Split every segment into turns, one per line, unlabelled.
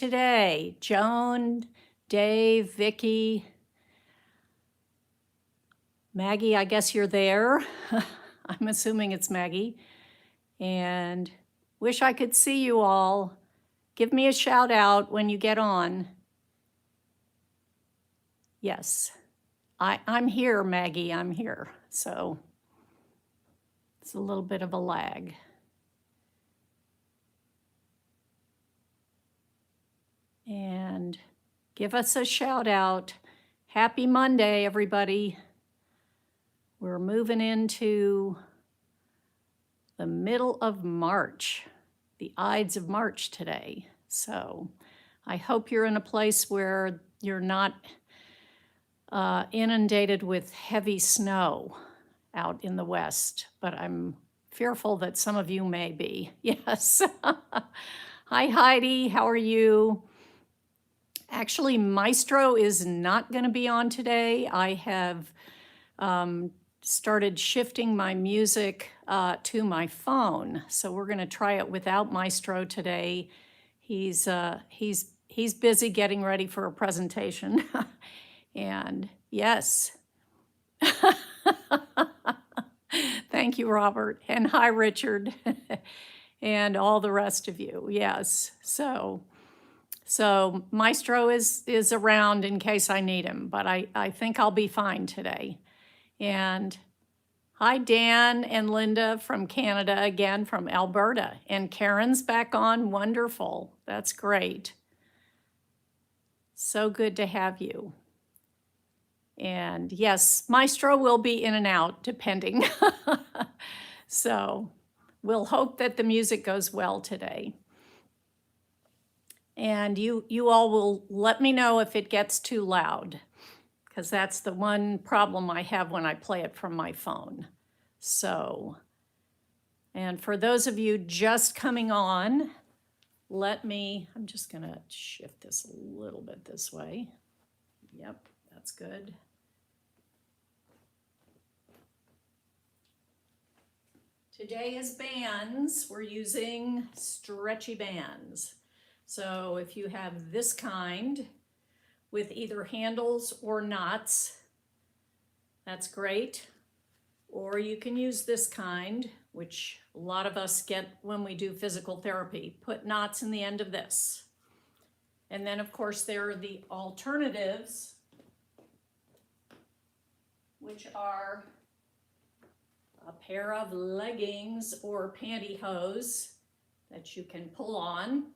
today? Joan, Dave, Vicky, Maggie, I guess you're there. I'm assuming it's Maggie. And wish I could see you all. Give me a shout out when you get on. Yes, I'm here, Maggie, I'm here. So it's a little bit of a lag. And give us a shout out. Happy Monday, everybody. We're moving into the middle of March, the Ides of March today. So I hope you're in a place where you're not inundated with heavy snow out in the West, but I'm fearful that some of you may be. Yes. Hi, Heidi, how are you? Actually, Maestro is not going to be on today. I have started shifting my music to my phone, so we're going to try it without Maestro today. He's busy getting ready for a presentation, and yes. Thank you, Robert, and hi, Richard, and all the rest of you. Yes, so Maestro is around in case I need him, but I think I'll be fine today. And hi, Dan and Linda from Canada, again from Alberta. And Karen's back on, wonderful, that's great. So good to have you. And yes, Maestro will be in and out depending. So we'll hope that the music goes well today. And you all will let me know if it gets too loud, because that's the one problem I have when I play it from my phone. So, and for those of you just coming on, I'm just gonna shift this a little bit this way. Yep, that's good. Today is bands. We're using stretchy bands. So if you have this kind with either handles or knots, that's great. Or you can use this kind, which a lot of us get when we do physical therapy. Put knots in the end of this. And then of course there are the alternatives, which are a pair of leggings or pantyhose that you can pull on,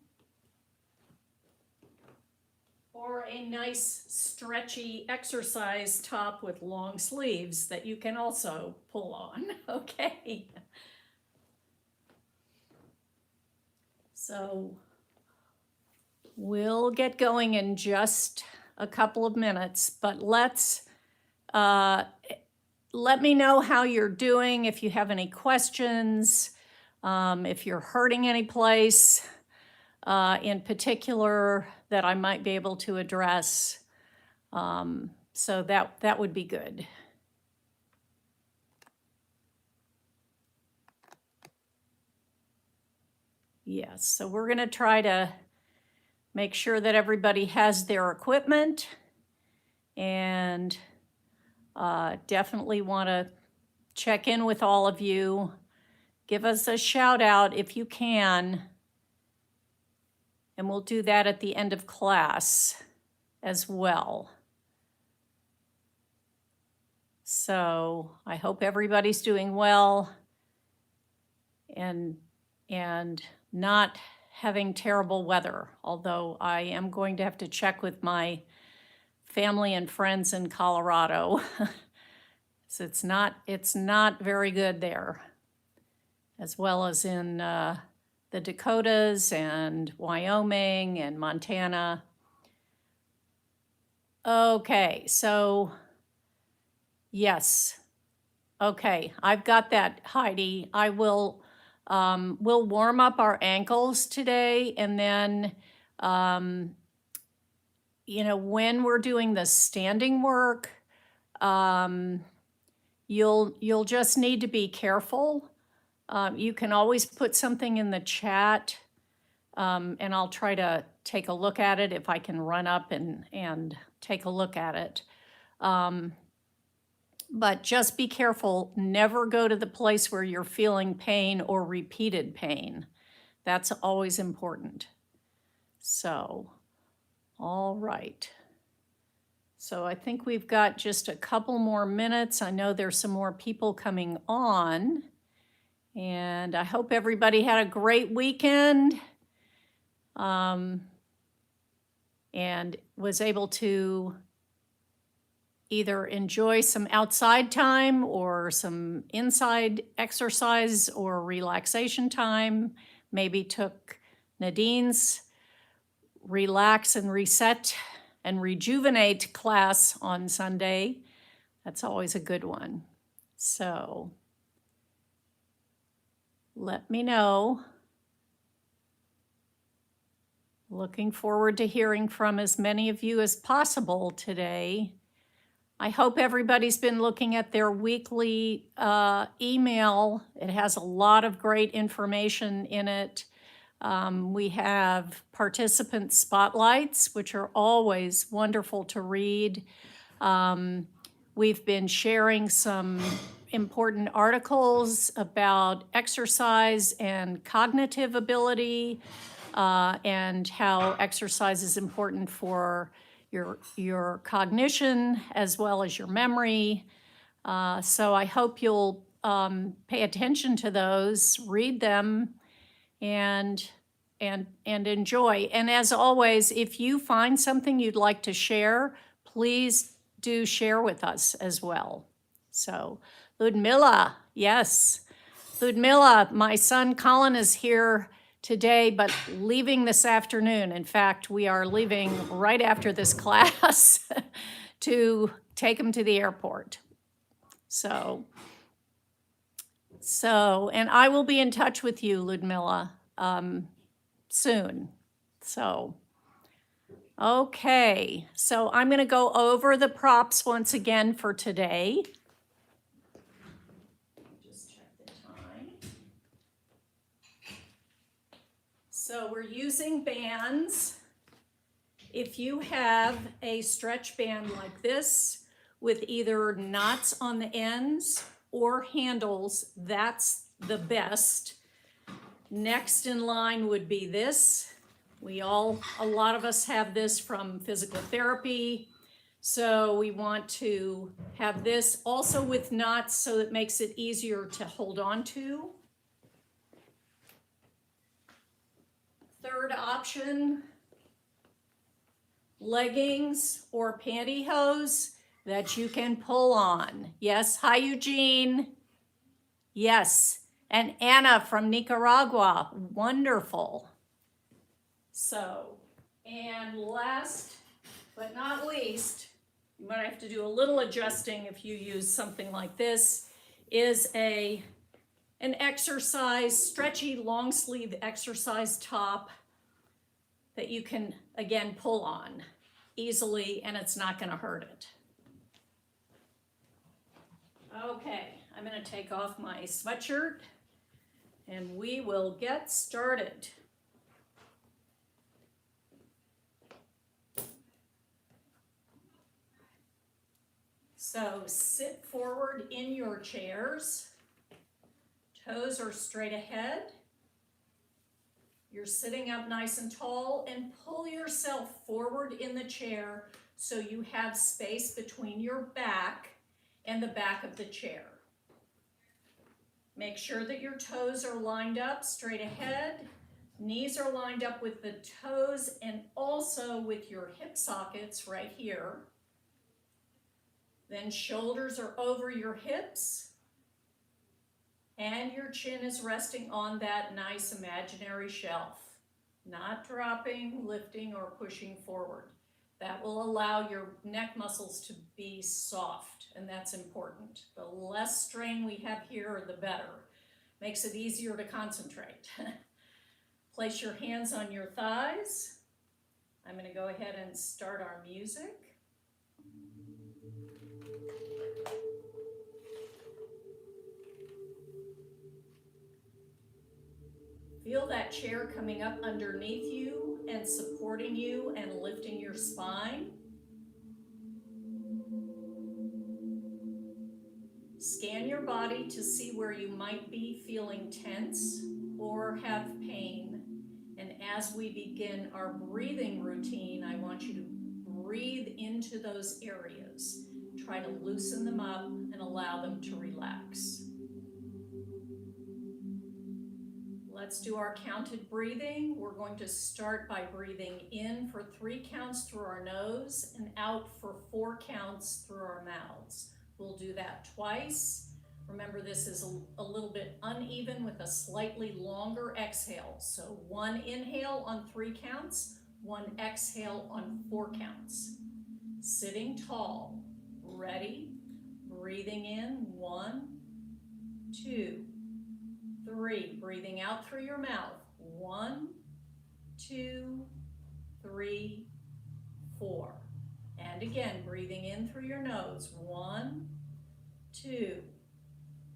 or a nice stretchy exercise top with long sleeves that you can also pull on. Okay. So we'll get going in just a couple of minutes, but let me know how you're doing, if you have any questions, if you're hurting any place in particular that I might be able to address. So that would be good. Yes, so we're gonna try to make sure that everybody has their equipment, and definitely want to check in with all of you. Give us a shout out if you can, and we'll do that at the end of class as well. So I hope everybody's doing well and not having terrible weather, although I am going to have to check with my family and friends in Colorado. So it's not very good there, as well as in the Dakotas and Wyoming and Montana. Okay, so yes. Okay, I've got that, Heidi. I will, we'll warm up our ankles today, and then, when we're doing the standing work, you'll just need to be careful. You can always put something in the chat and I'll try to take a look at it if I can run up and take a look at it. But just be careful, never go to the place where you're feeling pain or repeated pain. That's always important. So, all right. So I think we've got just a couple more minutes. I know there's some more people coming on. And I hope everybody had a great weekend and was able to either enjoy some outside time or some inside exercise or relaxation time. Maybe took Nadine's Relax and Reset and Rejuvenate class on Sunday. That's always a good one. So let me know. Looking forward to hearing from as many of you as possible today. I hope everybody's been looking at their weekly email. It has a lot of great information in it. We have participant spotlights, which are always wonderful to read. We've been sharing some important articles about exercise and cognitive ability, and how exercise is important for your cognition as well as your memory. So I hope you'll pay attention to those, read them, and enjoy. And as always, if you find something you'd like to share, please do share with us as well. So Ludmilla, yes. Ludmilla, my son Colin is here today, but leaving this afternoon. In fact, we are leaving right after this class to take him to the airport. So, and I will be in touch with you, Ludmilla, soon. So, okay. So I'm going to go over the props once again for today. So we're using bands. If you have a stretch band like this with either knots on the ends or handles, that's the best. Next in line would be this. A lot of us have this from physical therapy. So we want to have this also with knots so it makes it easier to hold on to. Third option, leggings or pantyhose that you can pull on. Yes, hi Eugene. Yes, and Anna from Nicaragua, wonderful. So, and last but not least, you might have to do a little adjusting if you use something like this, is an exercise, stretchy long sleeve exercise top that you can, again, pull on easily and it's not gonna hurt it. Okay, I'm gonna take off my sweatshirt and we will get started. So sit forward in your chairs. Toes are straight ahead. You're sitting up nice and tall and pull yourself forward in the chair so you have space between your back and the back of the chair. Make sure that your toes are lined up straight ahead. Knees are lined up with the toes and also with your hip sockets right here. Then shoulders are over your hips. And your chin is resting on that nice imaginary shelf, not dropping, lifting, or pushing forward. That will allow your neck muscles to be soft, and that's important. The less strain we have here, the better. Makes it easier to concentrate. Place your hands on your thighs. I'm going to go ahead and start our music. Feel that chair coming up underneath you and supporting you and lifting your spine. Scan your body to see where you might be feeling tense or have pain. And as we begin our breathing routine, I want you to breathe into those areas. Try to loosen them up and allow them to relax. Let's do our counted breathing. We're going to start by breathing in for 3 counts through our nose and out for 4 counts through our mouths. We'll do that twice. Remember, this is a little bit uneven with a slightly longer exhale. So 1 inhale on 3 counts, 1 exhale on 4 counts. Sitting tall, ready, breathing in, 1, 2, 3, breathing out through your mouth, 1, 2, 3, 4. And again, breathing in through your nose, 1, 2,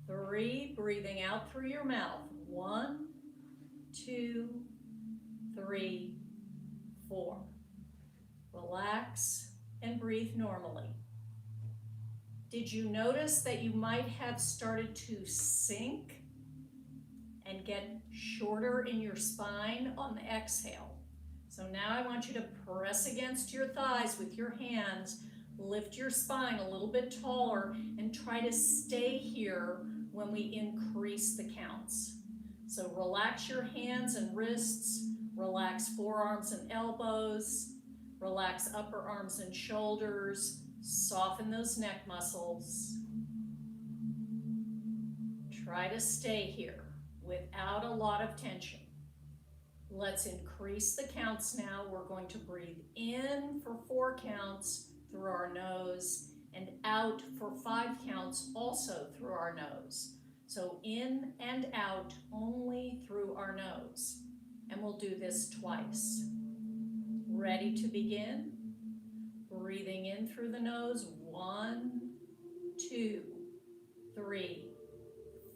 3, breathing out through your mouth, 1, 2, 3, 4. Relax and breathe normally. Did you notice that you might have started to sink and get shorter in your spine on the exhale? So now I want you to press against your thighs with your hands, lift your spine a little bit taller, and try to stay here when we increase the counts. So relax your hands and wrists, relax forearms and elbows, relax upper arms and shoulders, soften those neck muscles. Try to stay here without a lot of tension. Let's increase the counts now. We're going to breathe in for 4 counts through our nose and out for 5 counts also through our nose. So in and out only through our nose. And we'll do this twice. Ready to begin? Breathing in through the nose, 1, 2, 3,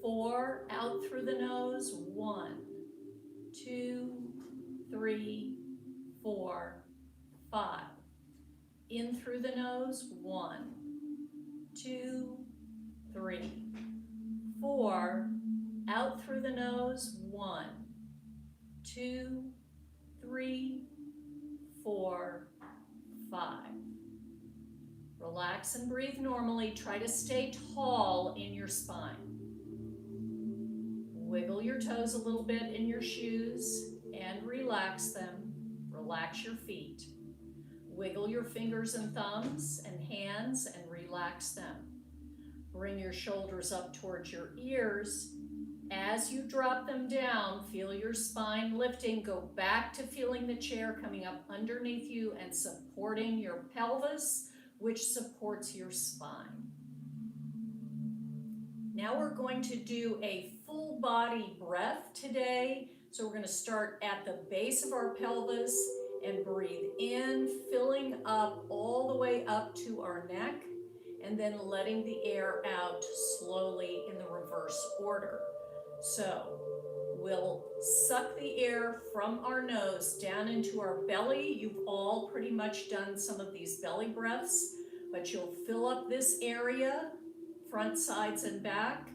4, out through the nose, 1, 2, 3, 4, 5. In through the nose, 1, 2, 3, 4. Out through the nose, 1, 2, 3, 4, 5. Relax and breathe normally. Try to stay tall in your spine. Wiggle your toes a little bit in your shoes and relax them. Relax your feet. Wiggle your fingers and thumbs and hands and relax them. Bring your shoulders up towards your ears. As you drop them down, feel your spine lifting. Go back to feeling the chair coming up underneath you and supporting your pelvis, which supports your spine. Now we're going to do a full body breath today. So we're going to start at the base of our pelvis and breathe in, filling up all the way up to our neck, and then letting the air out slowly in the reverse order. So we'll suck the air from our nose down into our belly. You've all pretty much done some of these belly breaths, but you'll fill up this area, front, sides, and back.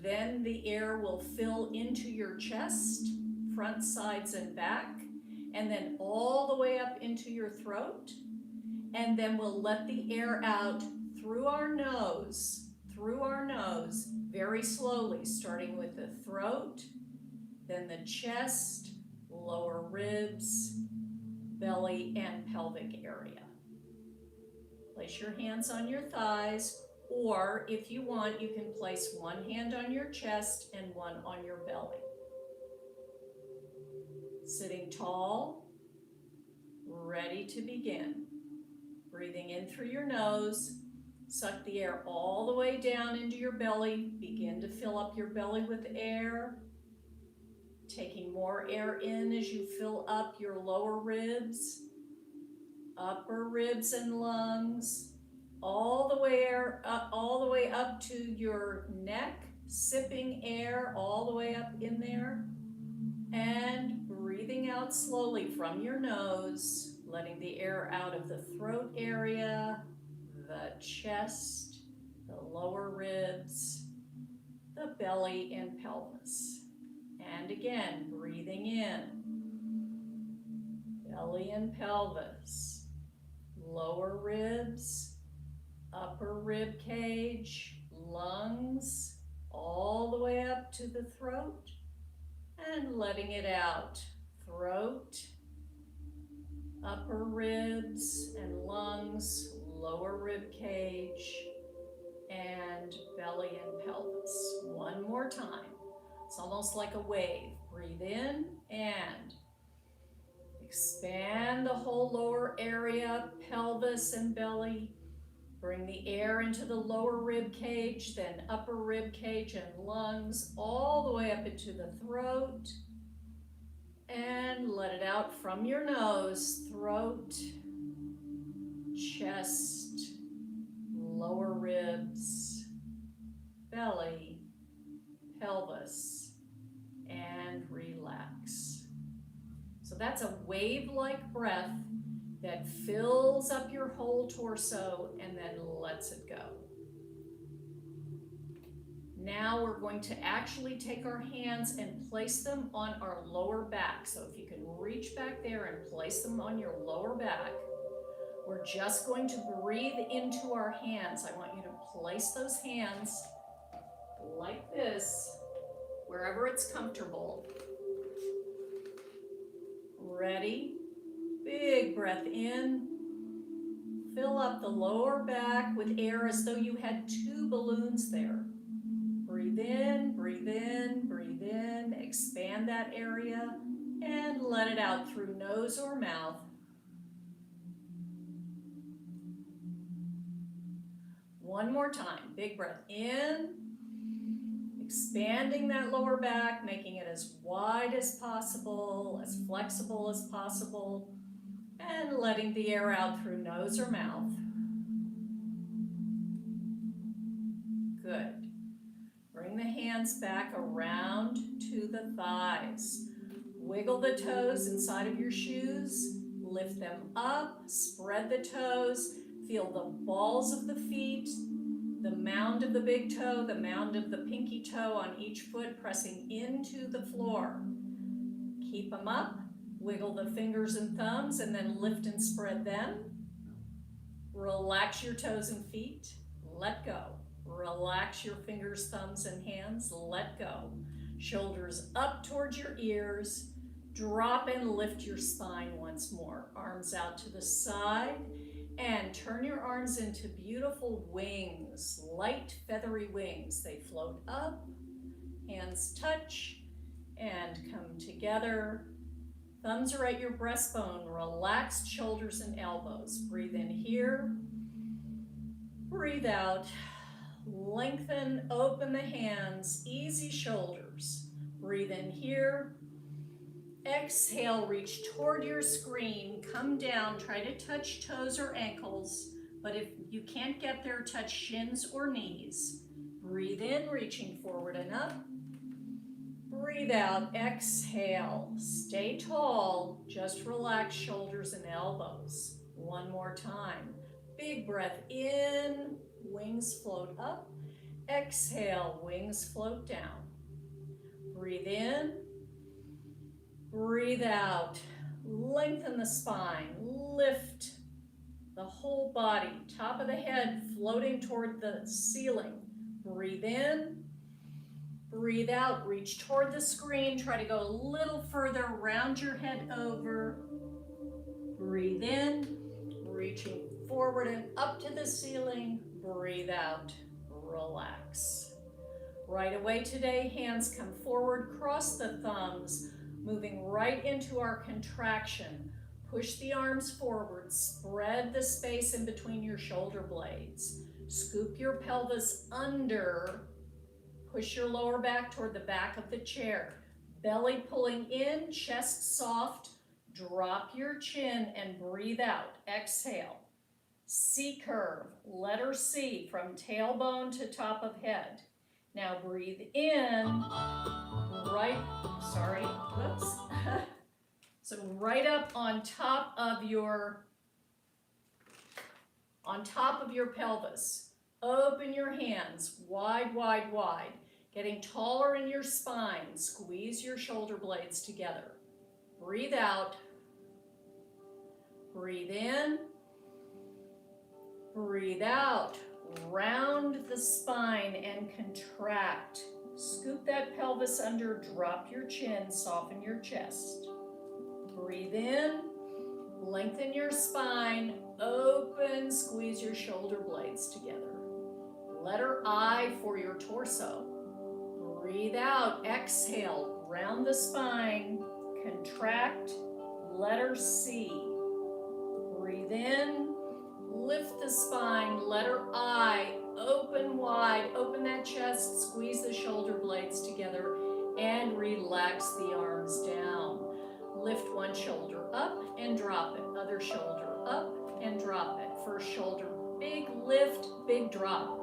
Then the air will fill into your chest, front, sides, and back, and then all the way up into your throat. And then we'll let the air out through our nose, very slowly, starting with the throat, then the chest, lower ribs, belly, and pelvic area. Place your hands on your thighs, or if you want, you can place one hand on your chest and one on your belly. Sitting tall, ready to begin. Breathing in through your nose, suck the air all the way down into your belly. Begin to fill up your belly with air. Taking more air in as you fill up your lower ribs, upper ribs and lungs, all the way up to your neck, sipping air all the way up in there. And breathing out slowly from your nose, letting the air out of the throat area, the chest, the lower ribs, the belly and pelvis. And again, breathing in, belly and pelvis, lower ribs, upper rib cage, lungs, all the way up to the throat, and letting it out. Throat, upper ribs and lungs, lower rib cage, and belly and pelvis. One more time. It's almost like a wave. Breathe in and expand the whole lower area, pelvis and belly. Bring the air into the lower rib cage, then upper rib cage and lungs, all the way up into the throat. And let it out from your nose, throat, chest, lower ribs, belly, pelvis, and relax. So that's a wave-like breath that fills up your whole torso and then lets it go. Now we're going to actually take our hands and place them on our lower back. So if you can reach back there and place them on your lower back, we're just going to breathe into our hands. I want you to place those hands like this, wherever it's comfortable. Ready? Big breath in. Fill up the lower back with air as though you had two balloons there. Breathe in, breathe in, breathe in. Expand that area and let it out through nose or mouth. One more time. Big breath in. Expanding that lower back, making it as wide as possible, as flexible as possible, and letting the air out through nose or mouth. Good. Bring the hands back around to the thighs. Wiggle the toes inside of your shoes. Lift them up, spread the toes. Feel the balls of the feet, the mound of the big toe, the mound of the pinky toe on each foot pressing into the floor. Keep them up. Wiggle the fingers and thumbs and then lift and spread them. Relax your toes and feet. Let go. Relax your fingers, thumbs, and hands. Let go. Shoulders up towards your ears. Drop and lift your spine once more. Arms out to the side. And turn your arms into beautiful wings, light feathery wings. They float up, hands touch, and come together. Thumbs are at your breastbone, relaxed shoulders and elbows. Breathe in here, breathe out. Lengthen, open the hands, easy shoulders. Breathe in here. Exhale, reach toward your screen, come down, try to touch toes or ankles, but if you can't get there, touch shins or knees. Breathe in, reaching forward and up. Breathe out, exhale, stay tall, just relax shoulders and elbows. One more time. Big breath in, wings float up. Exhale, wings float down. Breathe in. Breathe out, lengthen the spine, lift the whole body, top of the head floating toward the ceiling. Breathe in, breathe out, reach toward the screen, try to go a little further, round your head over. Breathe in, reaching forward and up to the ceiling. Breathe out, relax. Right away today, hands come forward, cross the thumbs, moving right into our contraction. Push the arms forward, spread the space in between your shoulder blades. Scoop your pelvis under, push your lower back toward the back of the chair. Belly pulling in, chest soft, drop your chin and breathe out. Exhale. C curve, letter C from tailbone to top of head. Now breathe in, right, sorry, whoops. So right up on top of your pelvis. Open your hands, wide, wide, wide. Getting taller in your spine. Squeeze your shoulder blades together. Breathe out. Breathe in. Breathe out. Round the spine and contract. Scoop that pelvis under, drop your chin, soften your chest. Breathe in, lengthen your spine, open, squeeze your shoulder blades together. Letter I for your torso. Breathe out, exhale, round the spine, contract, letter C. Breathe in, lift the spine, letter I, open wide, open that chest, squeeze the shoulder blades together, and relax the arms down. Lift one shoulder up and drop it, other shoulder up and drop it. First shoulder, big lift, big drop.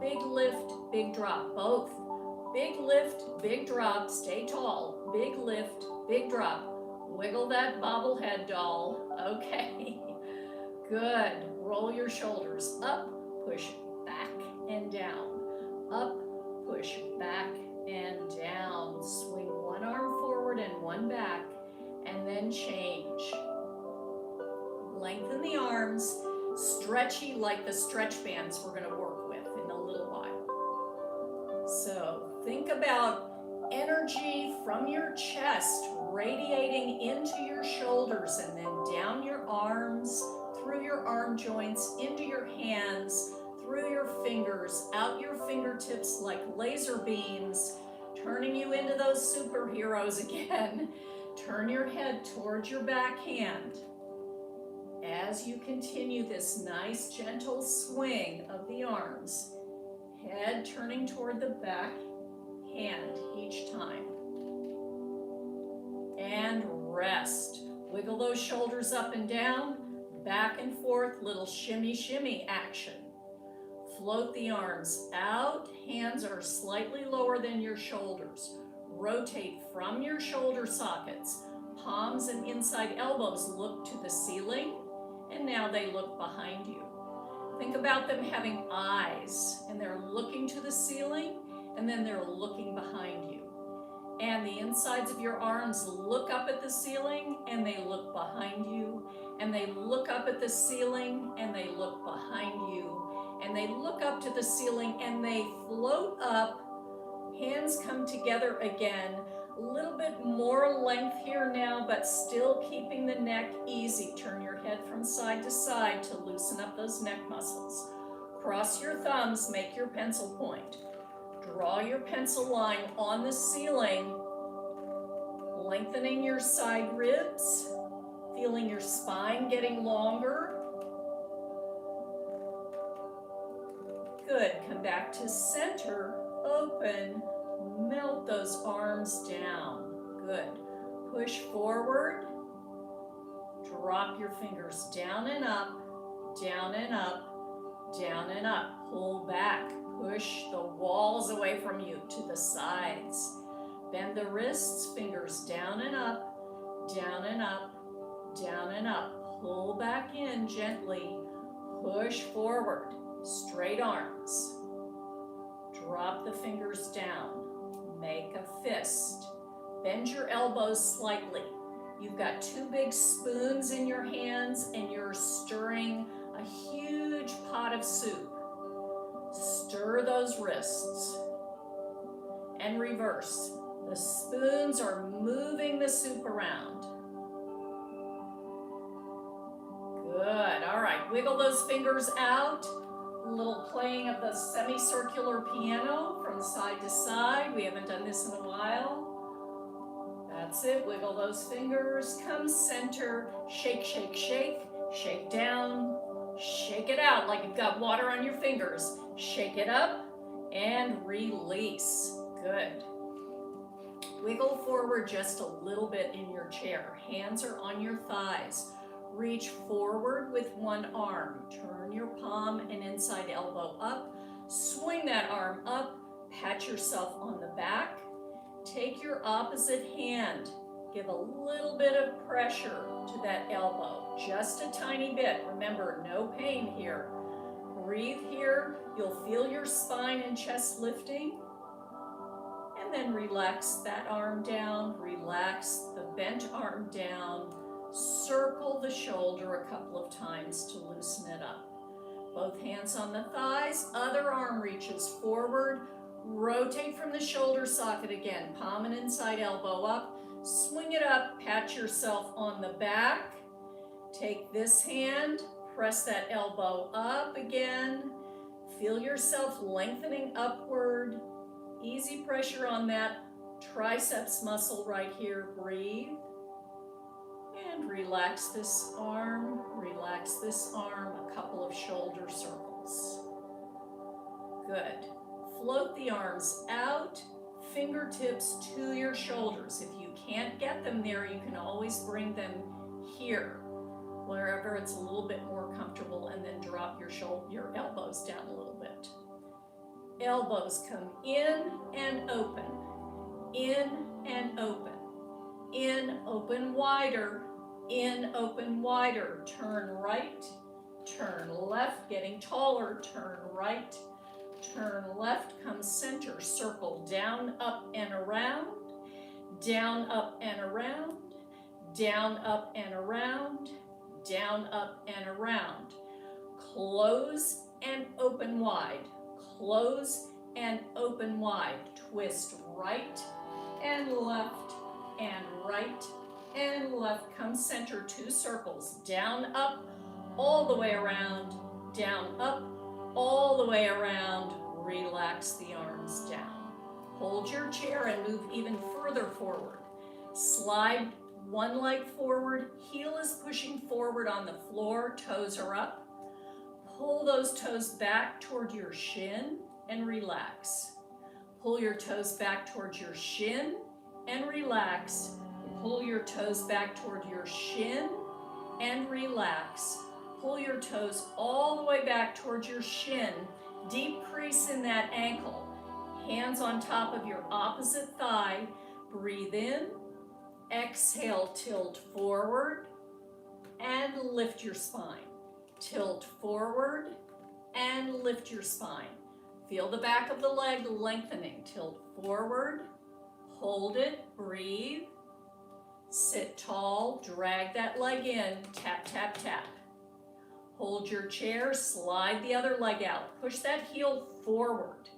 Big lift, big drop, both. Big lift, big drop, stay tall. Big lift, big drop. Wiggle that bobblehead doll. Okay, good. Roll your shoulders up, push back and down. Up, push back and down. Swing one arm forward and one back, and then change. Lengthen the arms, stretchy like the stretch bands we're gonna work with in a little while. So think about energy from your chest radiating into your shoulders and then down your arms, through your arm joints, into your hands, through your fingers, out your fingertips like laser beams, turning you into those superheroes again. Turn your head towards your back hand. As you continue this nice gentle swing of the arms, head turning toward the back hand each time. And rest. Wiggle those shoulders up and down, back and forth, little shimmy shimmy action. Float the arms out, hands are slightly lower than your shoulders. Rotate from your shoulder sockets. Palms and inside elbows look to the ceiling, and now they look behind you. Think about them having eyes, and they're looking to the ceiling, and then they're looking behind you. And the insides of your arms look up at the ceiling, and they look behind you, and they look up at the ceiling, and they look behind you, and they look up to the ceiling, and they float up. Hands come together again. A little bit more length here now, but still keeping the neck easy. Turn your head from side to side to loosen up those neck muscles. Cross your thumbs, make your pencil point. Draw your pencil line on the ceiling, lengthening your side ribs, feeling your spine getting longer. Good, come back to center, open, melt those arms down. Good. Push forward. Drop your fingers down and up, down and up, down and up. Pull back. Push the walls away from you to the sides. Bend the wrists, fingers down and up, down and up, down and up. Pull back in gently. Push forward. Straight arms. Drop the fingers down. Make a fist. Bend your elbows slightly. You've got two big spoons in your hands and you're stirring a huge pot of soup. Stir those wrists. And reverse. The spoons are moving the soup around. Good. All right. Wiggle those fingers out. A little playing of the semicircular piano from side to side. We haven't done this in a while. That's it. Wiggle those fingers. Come center. Shake, shake, shake. Shake down. Shake it out like you've got water on your fingers. Shake it up and release. Good. Wiggle forward just a little bit in your chair. Hands are on your thighs. Reach forward with one arm. Turn your palm and inside elbow up. Swing that arm up. Pat yourself on the back. Take your opposite hand. Give a little bit of pressure to that elbow, just a tiny bit. Remember, no pain here. Breathe here. You'll feel your spine and chest lifting. And then relax that arm down. Relax the bent arm down. Circle the shoulder a couple of times to loosen it up. Both hands on the thighs. Other arm reaches forward. Rotate from the shoulder socket again. Palm and inside elbow up. Swing it up. Pat yourself on the back. Take this hand. Press that elbow up again. Feel yourself lengthening upward. Easy pressure on that triceps muscle right here. Breathe. And relax this arm. Relax this arm. A couple of shoulder circles. Good. Float the arms out. Fingertips to your shoulders. If you can't get them there, you can always bring them here, wherever it's a little bit more comfortable, and then drop your elbows down a little bit. Elbows come in and open, in and open, in, open wider, in, open wider. Turn right, turn left, getting taller, turn right, turn left, come center, circle down, up and around, down, up and around, down, up and around, down, up and around. Close and open wide. Close and open wide. Twist right and left and right and left. Come center, two circles. Down, up, all the way around. Down, up, all the way around. Relax the arms down. Hold your chair and move even further forward. Slide one leg forward, heel is pushing forward on the floor, toes are up. Pull those toes back toward your shin and relax. Pull your toes back towards your shin and relax. Pull your toes back toward your shin and relax. Pull your toes all the way back towards your shin. Deep crease in that ankle. Hands on top of your opposite thigh. Breathe in. Exhale, tilt forward and lift your spine. Tilt forward and lift your spine. Feel the back of the leg lengthening. Tilt forward, hold it, breathe. Sit tall, drag that leg in, tap, tap, tap. Hold your chair, slide the other leg out. Push that heel forward.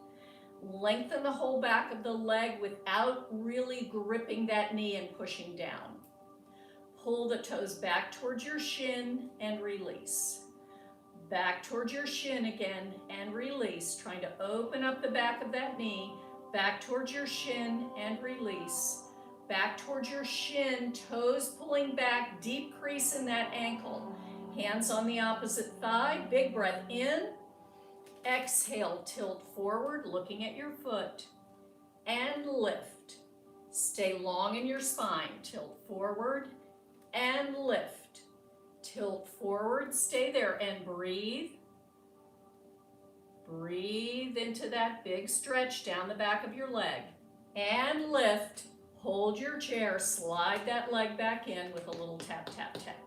Lengthen the whole back of the leg without really gripping that knee and pushing down. Pull the toes back towards your shin and release. Back towards your shin again and release. Trying to open up the back of that knee. Back towards your shin and release. Back towards your shin, toes pulling back, deep crease in that ankle. Hands on the opposite thigh, big breath in. Exhale, tilt forward, looking at your foot, and lift. Stay long in your spine. Tilt forward and lift. Tilt forward, stay there and breathe. Breathe into that big stretch down the back of your leg. And lift. Hold your chair, slide that leg back in with a little tap, tap, tap.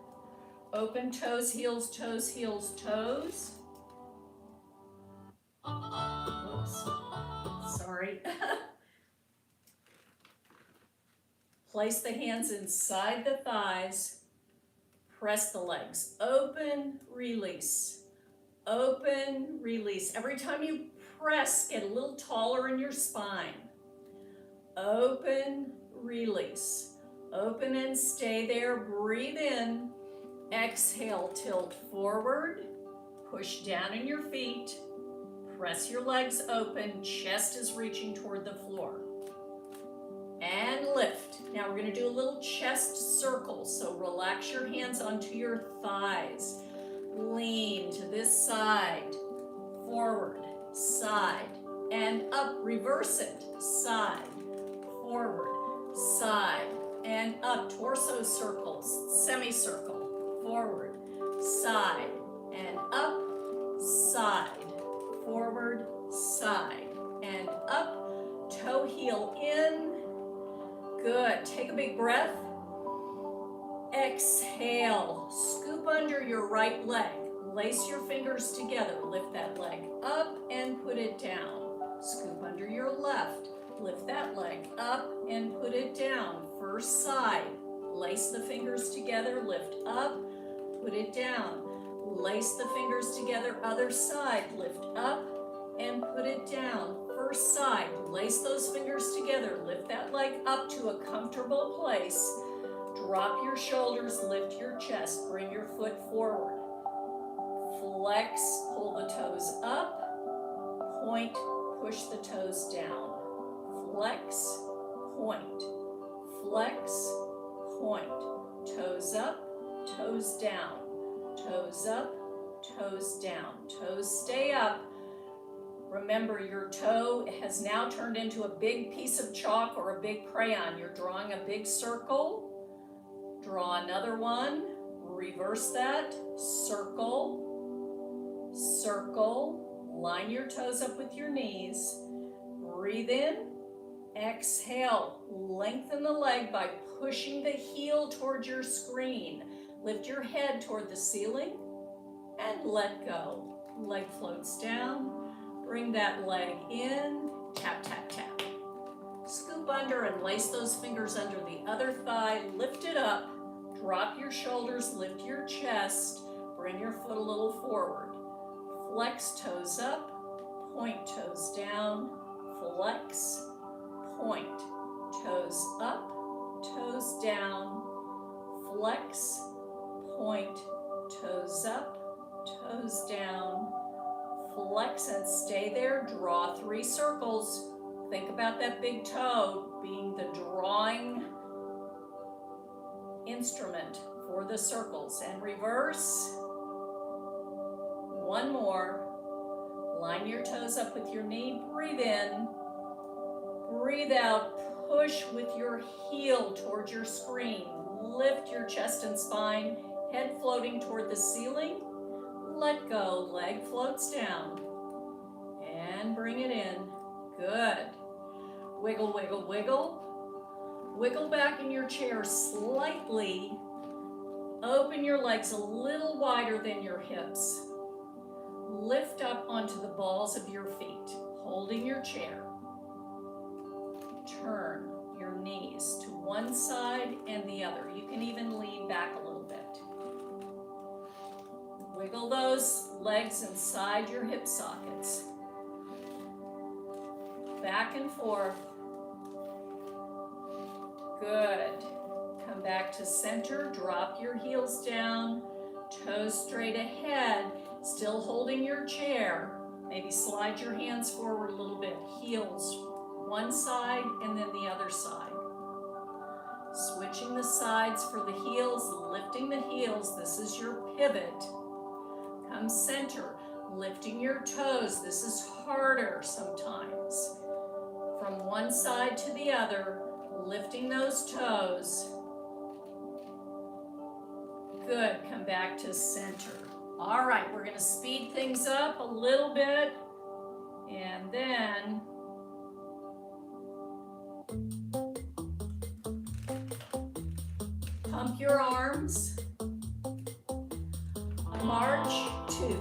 Open toes, heels, toes, heels, toes. Oops, sorry. Place the hands inside the thighs. Press the legs. Open, release. Open, release. Every time you press, get a little taller in your spine. Open, release. Open and stay there. Breathe in. Exhale, tilt forward. Push down in your feet. Press your legs open, chest is reaching toward the floor. And lift. Now we're going to do a little chest circle, so relax your hands onto your thighs. Lean to this side, forward, side, and up. Reverse it. Side, forward, side, and up. Torso circles, semicircle, forward, side, and up, side. Forward, side, and up, toe heel in, Good. Take a big breath. Exhale. Scoop under your right leg. Lace your fingers together. Lift that leg up and put it down. Scoop under your left. Lift that leg up and put it down. First side. Lace the fingers together. Lift up. Put it down. Lace the fingers together. Other side. Lift up and put it down. First side. Lace those fingers together. Lift that leg up to a comfortable place. Drop your shoulders. Lift your chest. Bring your foot forward. Flex, pull the toes up, point, push the toes down. Flex, point, flex, point. Toes up, toes down. Toes up, toes down. Toes stay up. Remember, your toe has now turned into a big piece of chalk or a big crayon. You're drawing a big circle. Draw another one. Reverse that. Circle. Circle, line your toes up with your knees, breathe in, exhale, lengthen the leg by pushing the heel toward your screen. Lift your head toward the ceiling and let go. Leg floats down, bring that leg in, tap, tap, tap. Scoop under and lace those fingers under the other thigh, lift it up, drop your shoulders, lift your chest, bring your foot a little forward. Flex, toes up, point, toes down, flex, point, toes up, toes down, flex, point, toes up, toes down, flex and stay there. Draw 3 circles. Think about that big toe being the drawing instrument for the circles. And reverse. One more. Line your toes up with your knee. Breathe in. Breathe out. Push with your heel toward your screen. Lift your chest and spine. Head floating toward the ceiling. Let go. Leg floats down. And bring it in. Good. Wiggle, wiggle, wiggle. Wiggle back in your chair slightly. Open your legs a little wider than your hips. Lift up onto the balls of your feet, holding your chair. Turn your knees to one side and the other. You can even lean back a little bit. Wiggle those legs inside your hip sockets. Back and forth. Good. Come back to center. Drop your heels down. Toes straight ahead. Still holding your chair. Maybe slide your hands forward a little bit. Heels one side and then the other side. Switching the sides for the heels, lifting the heels. This is your pivot. Come center, lifting your toes. This is harder sometimes. From one side to the other, lifting those toes. Good, come back to center. All right, we're gonna speed things up a little bit, and then pump your arms. March, 2,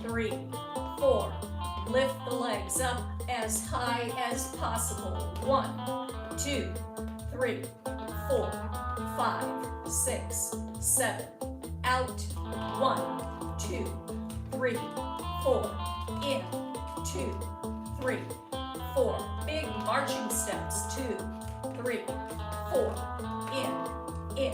3, 4. Lift the legs up as high as possible. 1, 2, 3, 4, 5, 6, 7. Out. 1, 2, 3, 4. In. 2, 3, 4. Big marching steps. 2, 3, 4. In.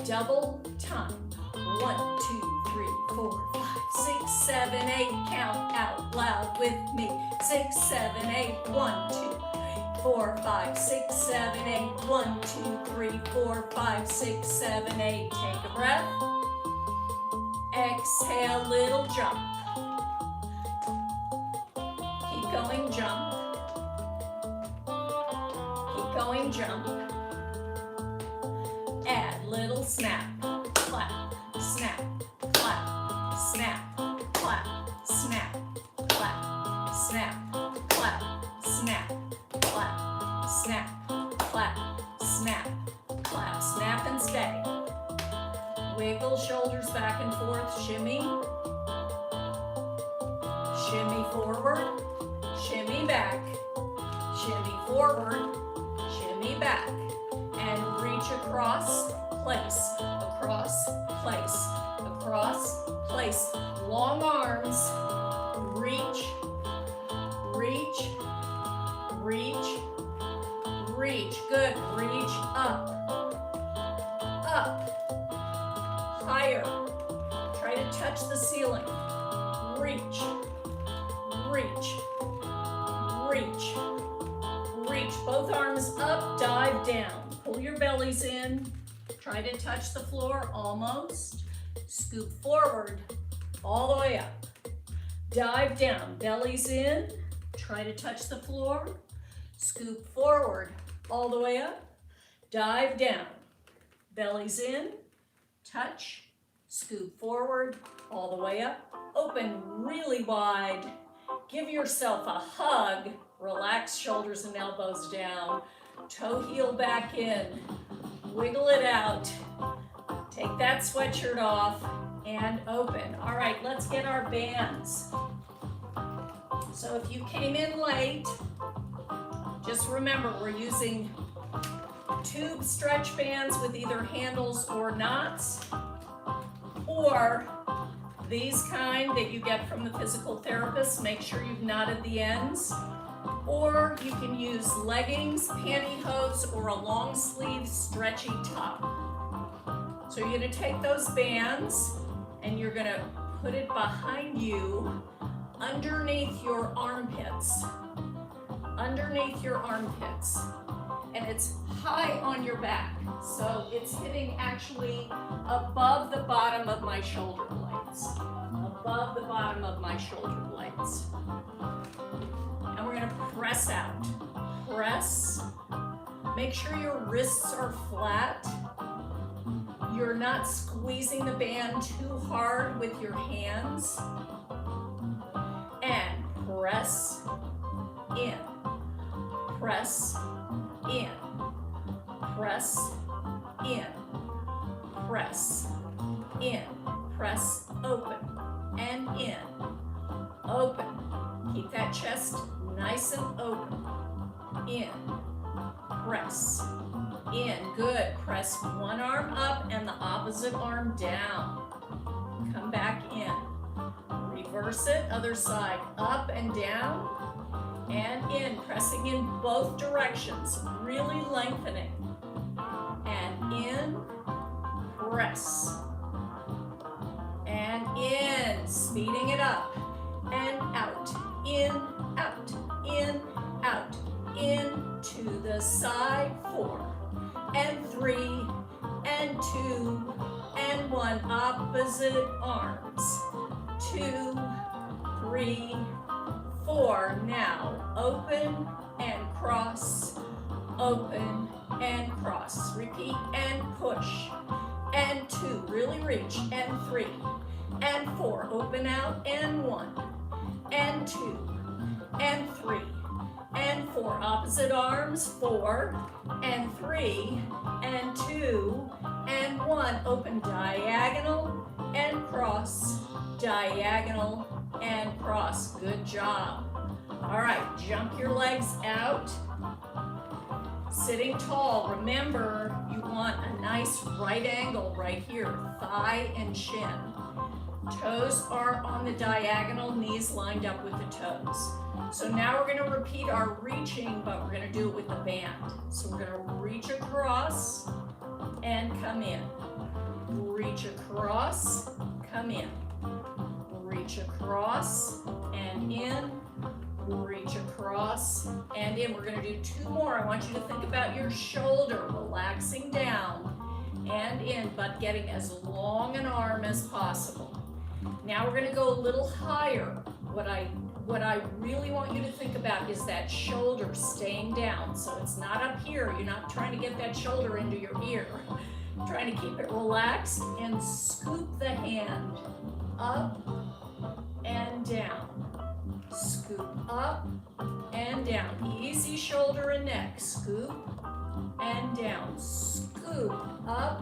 Double time. 1, 2, 3, 4, 5, 6, 7, 8. Count out loud with me. 6, 7, 8. 1, 2, 3, 4, 5, 6, 7, 8. 1, 2, 3, 4, 5, 6, 7, 8. Take a breath. Exhale, little jump. Keep going, jump. Keep going, jump. Add little snap, clap, snap, clap, snap, clap, snap, clap, snap, clap, snap, clap, snap, clap, snap. forward, shimmy back, shimmy forward, shimmy back, and reach across, place, across, place, across, place. Long arms, reach, reach, reach, reach. Good, reach up, up, higher. Try to touch the ceiling. Reach, reach, reach, reach. Both arms up, dive down. Pull your bellies in. Try to touch the floor, almost. Scoop forward, all the way up. Dive down, bellies in. Try to touch the floor. Scoop forward, all the way up. Dive down, bellies in. Touch, scoop forward, all the way up. Open really wide. Give yourself a hug. Relax shoulders and elbows down. Toe heel back in. Wiggle it out. Take that sweatshirt off and open. All right, let's get our bands. So if you came in late, just remember we're using tube stretch bands with either handles or knots, or these kind that you get from the physical therapist. Make sure you've knotted the ends. Or you can use leggings, pantyhose, or a long sleeve stretchy top. So you're gonna take those bands and you're gonna put it behind you, underneath your armpits. Underneath your armpits. And it's high on your back. So it's hitting actually above the bottom of my shoulder blades. Above the bottom of my shoulder blades. And we're gonna press out. Press. Make sure your wrists are flat. You're not squeezing the band too hard with your hands. And press in. Press in. Press in. Press in. Press open and in. Open. Keep that chest nice and open. In. Press. In. Good. Press one arm up and the opposite arm down. Come back in. Reverse it. Other side. Up and down. And in. Pressing in both directions. Really lengthening. And in. Press. And in. Speeding it up. And out. In. Out. In. Out. In. To the side. 4. And 3. And 2. And 1. Opposite arms. 2. 3. 4. Now open and cross. Open and cross. Repeat and push. And 2. Really reach. And 3. And 4. Open out. And 1. And 2. And 3. And 4. Opposite arms. 4. And 3. And 2. And 1. Open diagonal and cross. Diagonal and cross. Good job. All right, jump your legs out. Sitting tall. Remember, you want a nice right angle right here. Thigh and shin. Toes are on the diagonal, knees lined up with the toes. So now we're going to repeat our reaching, but we're going to do it with the band. So we're going to reach across and come in. Reach across, come in. Reach across and in. Reach across and in. We're going to do 2 more. I want you to think about your shoulder relaxing down and in, but getting as long an arm as possible. Now we're going to go a little higher. What I really want you to think about is that shoulder staying down. So it's not up here. You're not trying to get that shoulder into your ear. Trying to keep it relaxed and scoop the hand up and down. Scoop up and down. Easy shoulder and neck. Scoop and down. Scoop up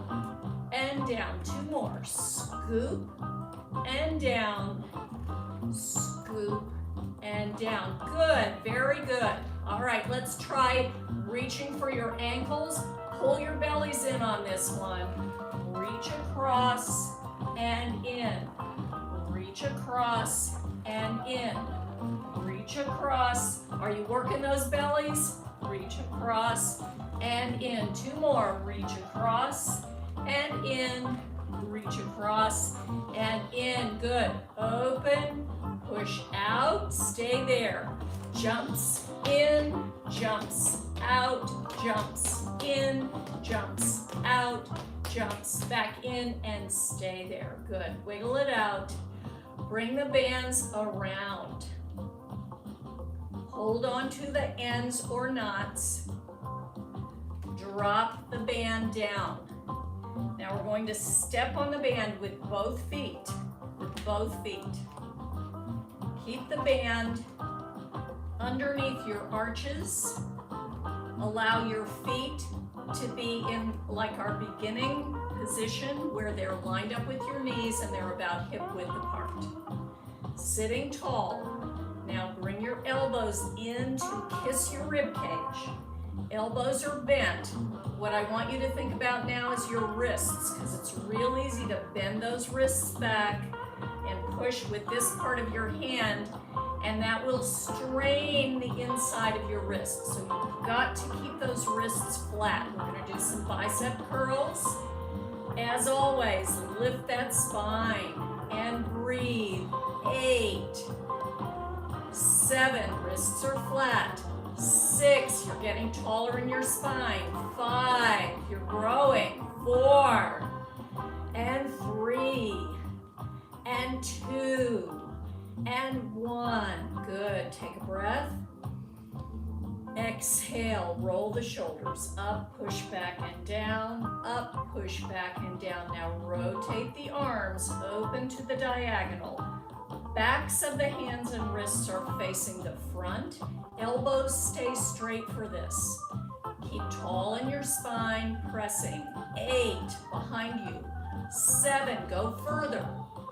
and down. 2 more. Scoop and down. Scoop and down. Good, very good. All right, let's try reaching for your ankles. Pull your bellies in on this one. Reach across and in. Reach across and in. Reach across. Are you working those bellies? Reach across and in. Two more. Reach across and in. Reach across and in. Good. Open. Push out. Stay there. Jumps in. Jumps out. Jumps in. Jumps out. Jumps back in and stay there. Good. Wiggle it out. Bring the bands around. Hold on to the ends or knots. Drop the band down. Now we're going to step on the band with both feet. Keep the band underneath your arches. Allow your feet to be in like our beginning position where they're lined up with your knees and they're about hip width apart. Sitting tall. Now bring your elbows in to kiss your rib cage. Elbows are bent. What I want you to think about now is your wrists, because it's real easy to bend those wrists back and push with this part of your hand, and that will strain the inside of your wrists. So you've got to keep those wrists flat. We're going to do some bicep curls. As always, lift that spine and breathe. 8, 7, wrists are flat. 6, you're getting taller in your spine. 5, you're growing. 4, and 3, and 2, and 1. Good. Take a breath. Exhale. Roll the shoulders up, push back and down, up, push back and down. Now rotate the arms, open to the diagonal. Backs of the hands and wrists are facing the front. Elbows stay straight for this. Keep tall in your spine, pressing. 8, behind you. 7, go further.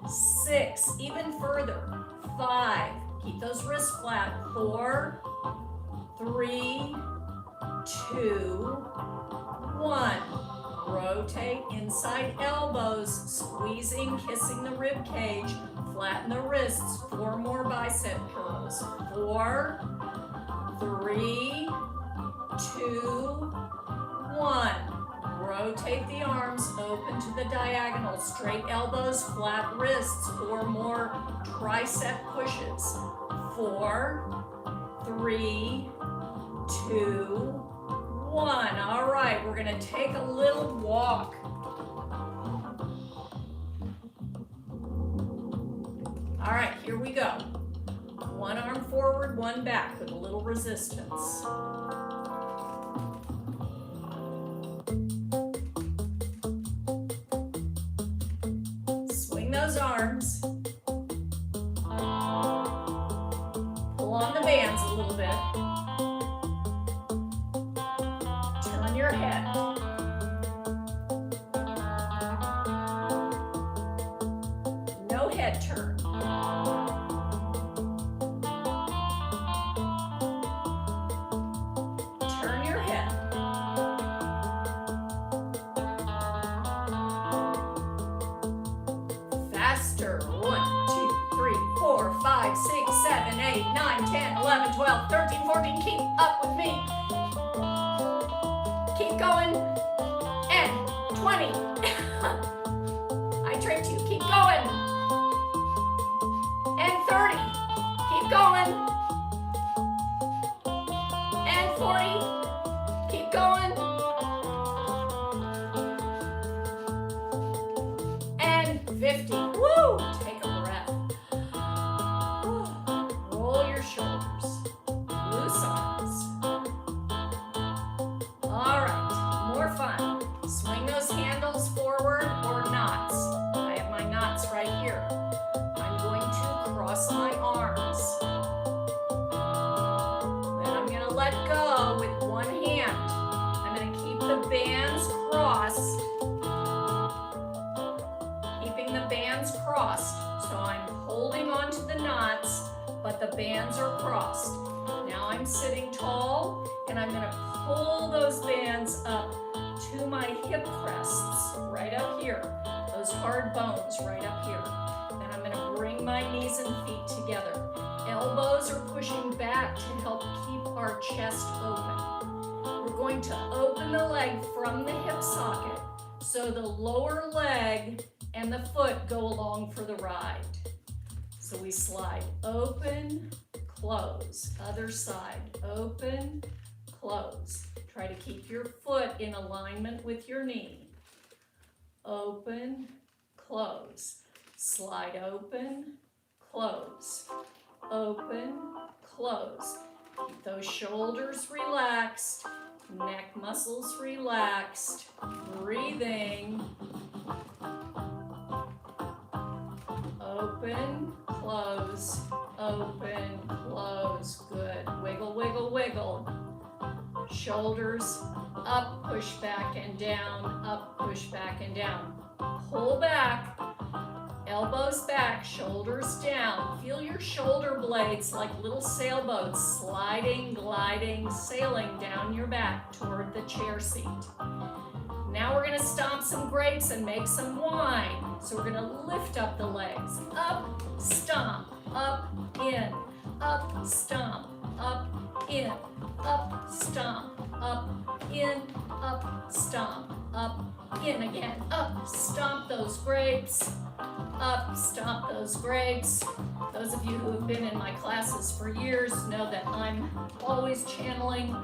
6, even further. 5, keep those wrists flat. 4, 3, 2, 1. Rotate inside elbows, squeezing, kissing the rib cage. Flatten the wrists. 4 more bicep curls. 4, 3, 2, 1. Rotate the arms, open to the diagonal. Straight elbows, flat wrists. 4 more tricep pushes. 4, 3, 2, 1. All right, we're going to take a little walk. All right, here we go. One arm forward, one back with a little resistance. Swing those arms. Pull on the bands a little bit. Turn your head. No head turn. Turn your head. Faster. 1, 2, 3, 4, 5, 6, 7, 8, 9, 10, 11, 12, 13, 14. Keep up with me. Keep going. And 20. I tricked you. Keep going. And 30. Keep going. And 40. Keep going. And 50. Woo! Take a breath. Roll your shoulders. Loose arms. All right, more fun. Swing those handles forward or knots. I have my knots right here. I'm going to cross my arms. Then I'm going to let go with one hand. I'm going to keep the bands crossed. Keeping the bands crossed. So I'm holding on to the knots, but but the bands are crossed. Now I'm sitting tall, and I'm gonna pull those bands up to my hip crests, right up here. Those hard bones right up here. Then I'm gonna bring my knees and feet together. Elbows are pushing back to help keep our chest open. We're going to open the leg from the hip socket so the lower leg and the foot go along for the ride. So we slide open, close. Other side, open, close. Try to keep your foot in alignment with your knee. Open, close. Slide open, close. Open, close. Keep those shoulders relaxed, neck muscles relaxed, breathing. Open, close, open, close. Good. Wiggle, wiggle, wiggle. Shoulders up, push back and down, up, push back and down. Pull back, elbows back, shoulders down. Feel your shoulder blades like little sailboats sliding, gliding, sailing down your back toward the chair seat. Now we're gonna stomp some grapes and make some wine. So we're gonna lift up the legs. Up, stomp, up, in, up, stomp, up, in, up, stomp, up, in, up, stomp, up, in again. Up, stomp those grapes. Up, stomp those grapes. Those of you who have been in my classes for years know that I'm always channeling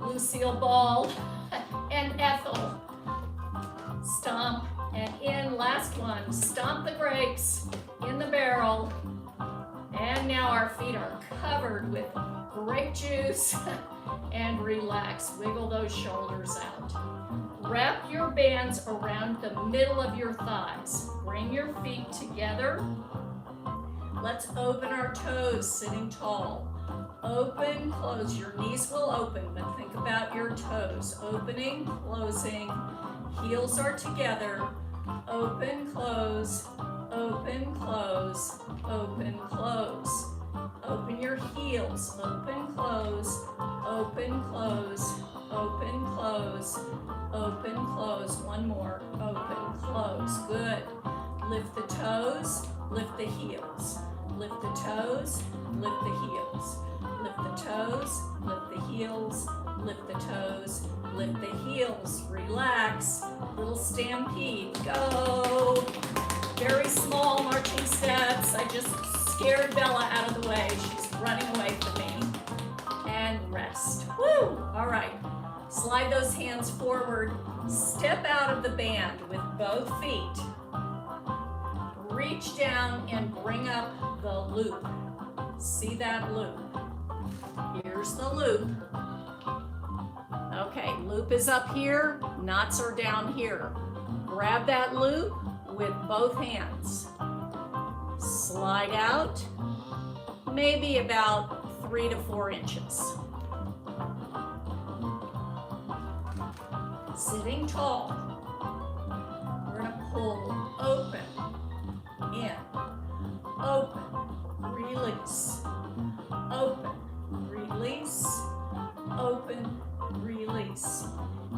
Lucille Ball and Ethel. Stomp and in, last one. Stomp the grapes in the barrel. And now our feet are covered with grape juice and relax. Wiggle those shoulders out. Wrap your bands around the middle of your thighs. Bring your feet together. Let's open our toes, sitting tall. Open, close. Your knees will open, but think about your toes. Opening, closing. Heels are together. Open, close, open, close, open, close. Open your heels. Open, close, open, close, open, close, open, close. One more. Open, close. Good. Lift the toes, lift the heels. Lift the toes, lift the heels. Lift the toes, lift the heels, lift the toes, lift the heels. Relax. Little stampede. Go. Very small marching steps. I just scared Bella out of the way. She's running away from me. And rest. Woo! All right. Slide those hands forward. Step out of the band with both feet. Reach down and bring up the loop. See that loop? Here's the loop. Okay, loop is up here, knots are down here. Grab that loop with both hands. Slide out, maybe about 3 to 4 inches. Sitting tall. We're gonna pull open, in, open, release, open, release, open, release.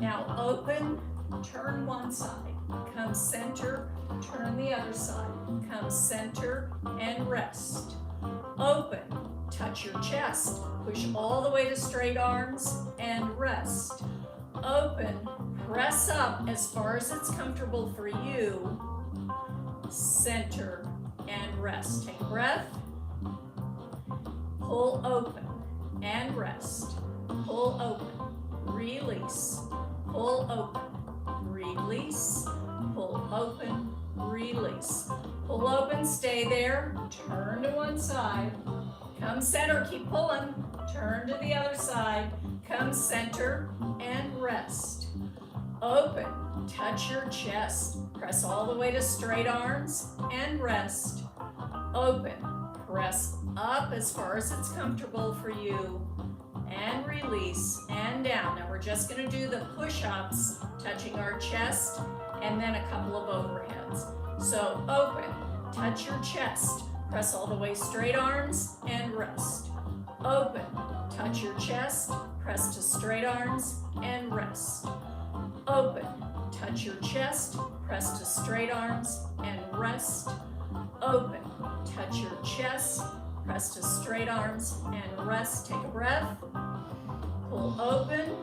Now open, turn one side, come center, turn the other side, come center and rest. Open, touch your chest, push all the way to straight arms and rest. Open, press up as far as it's comfortable for you, center and rest. Take a breath, pull open and rest. Pull open, release, pull open, release, pull open, release. Pull open, stay there, turn to one side, come center, keep pulling, turn to the other side, come center and rest. Open, touch your chest, press all the way to straight arms and rest. Open, press up as far as it's comfortable for you and release and down. Now we're just going to do the push-ups, touching our chest and then a couple of overheads. So open, touch your chest, Press all the way straight arms and rest. Open, touch your chest, press to straight arms and rest. Open, touch your chest, press to straight arms and rest. Open, touch your chest, press to straight arms and rest. Take a breath. Pull open,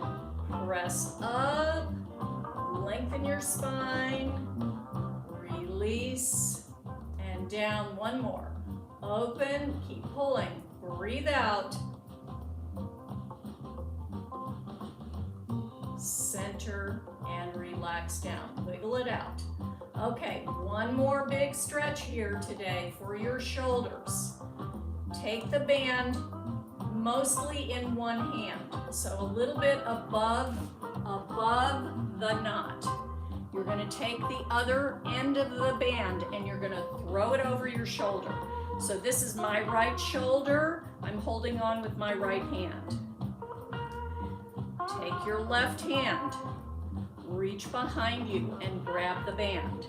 press up, lengthen your spine, release, and down. One more. Open, keep pulling, breathe out. Center and relax down. Wiggle it out. Okay, one more big stretch here today for your shoulders. Take the band mostly in one hand, so a little bit above the knot. You're going to take the other end of the band and you're going to throw it over your shoulder. So this is my right shoulder. I'm holding on with my right hand. Take your left hand, reach behind you and grab the band.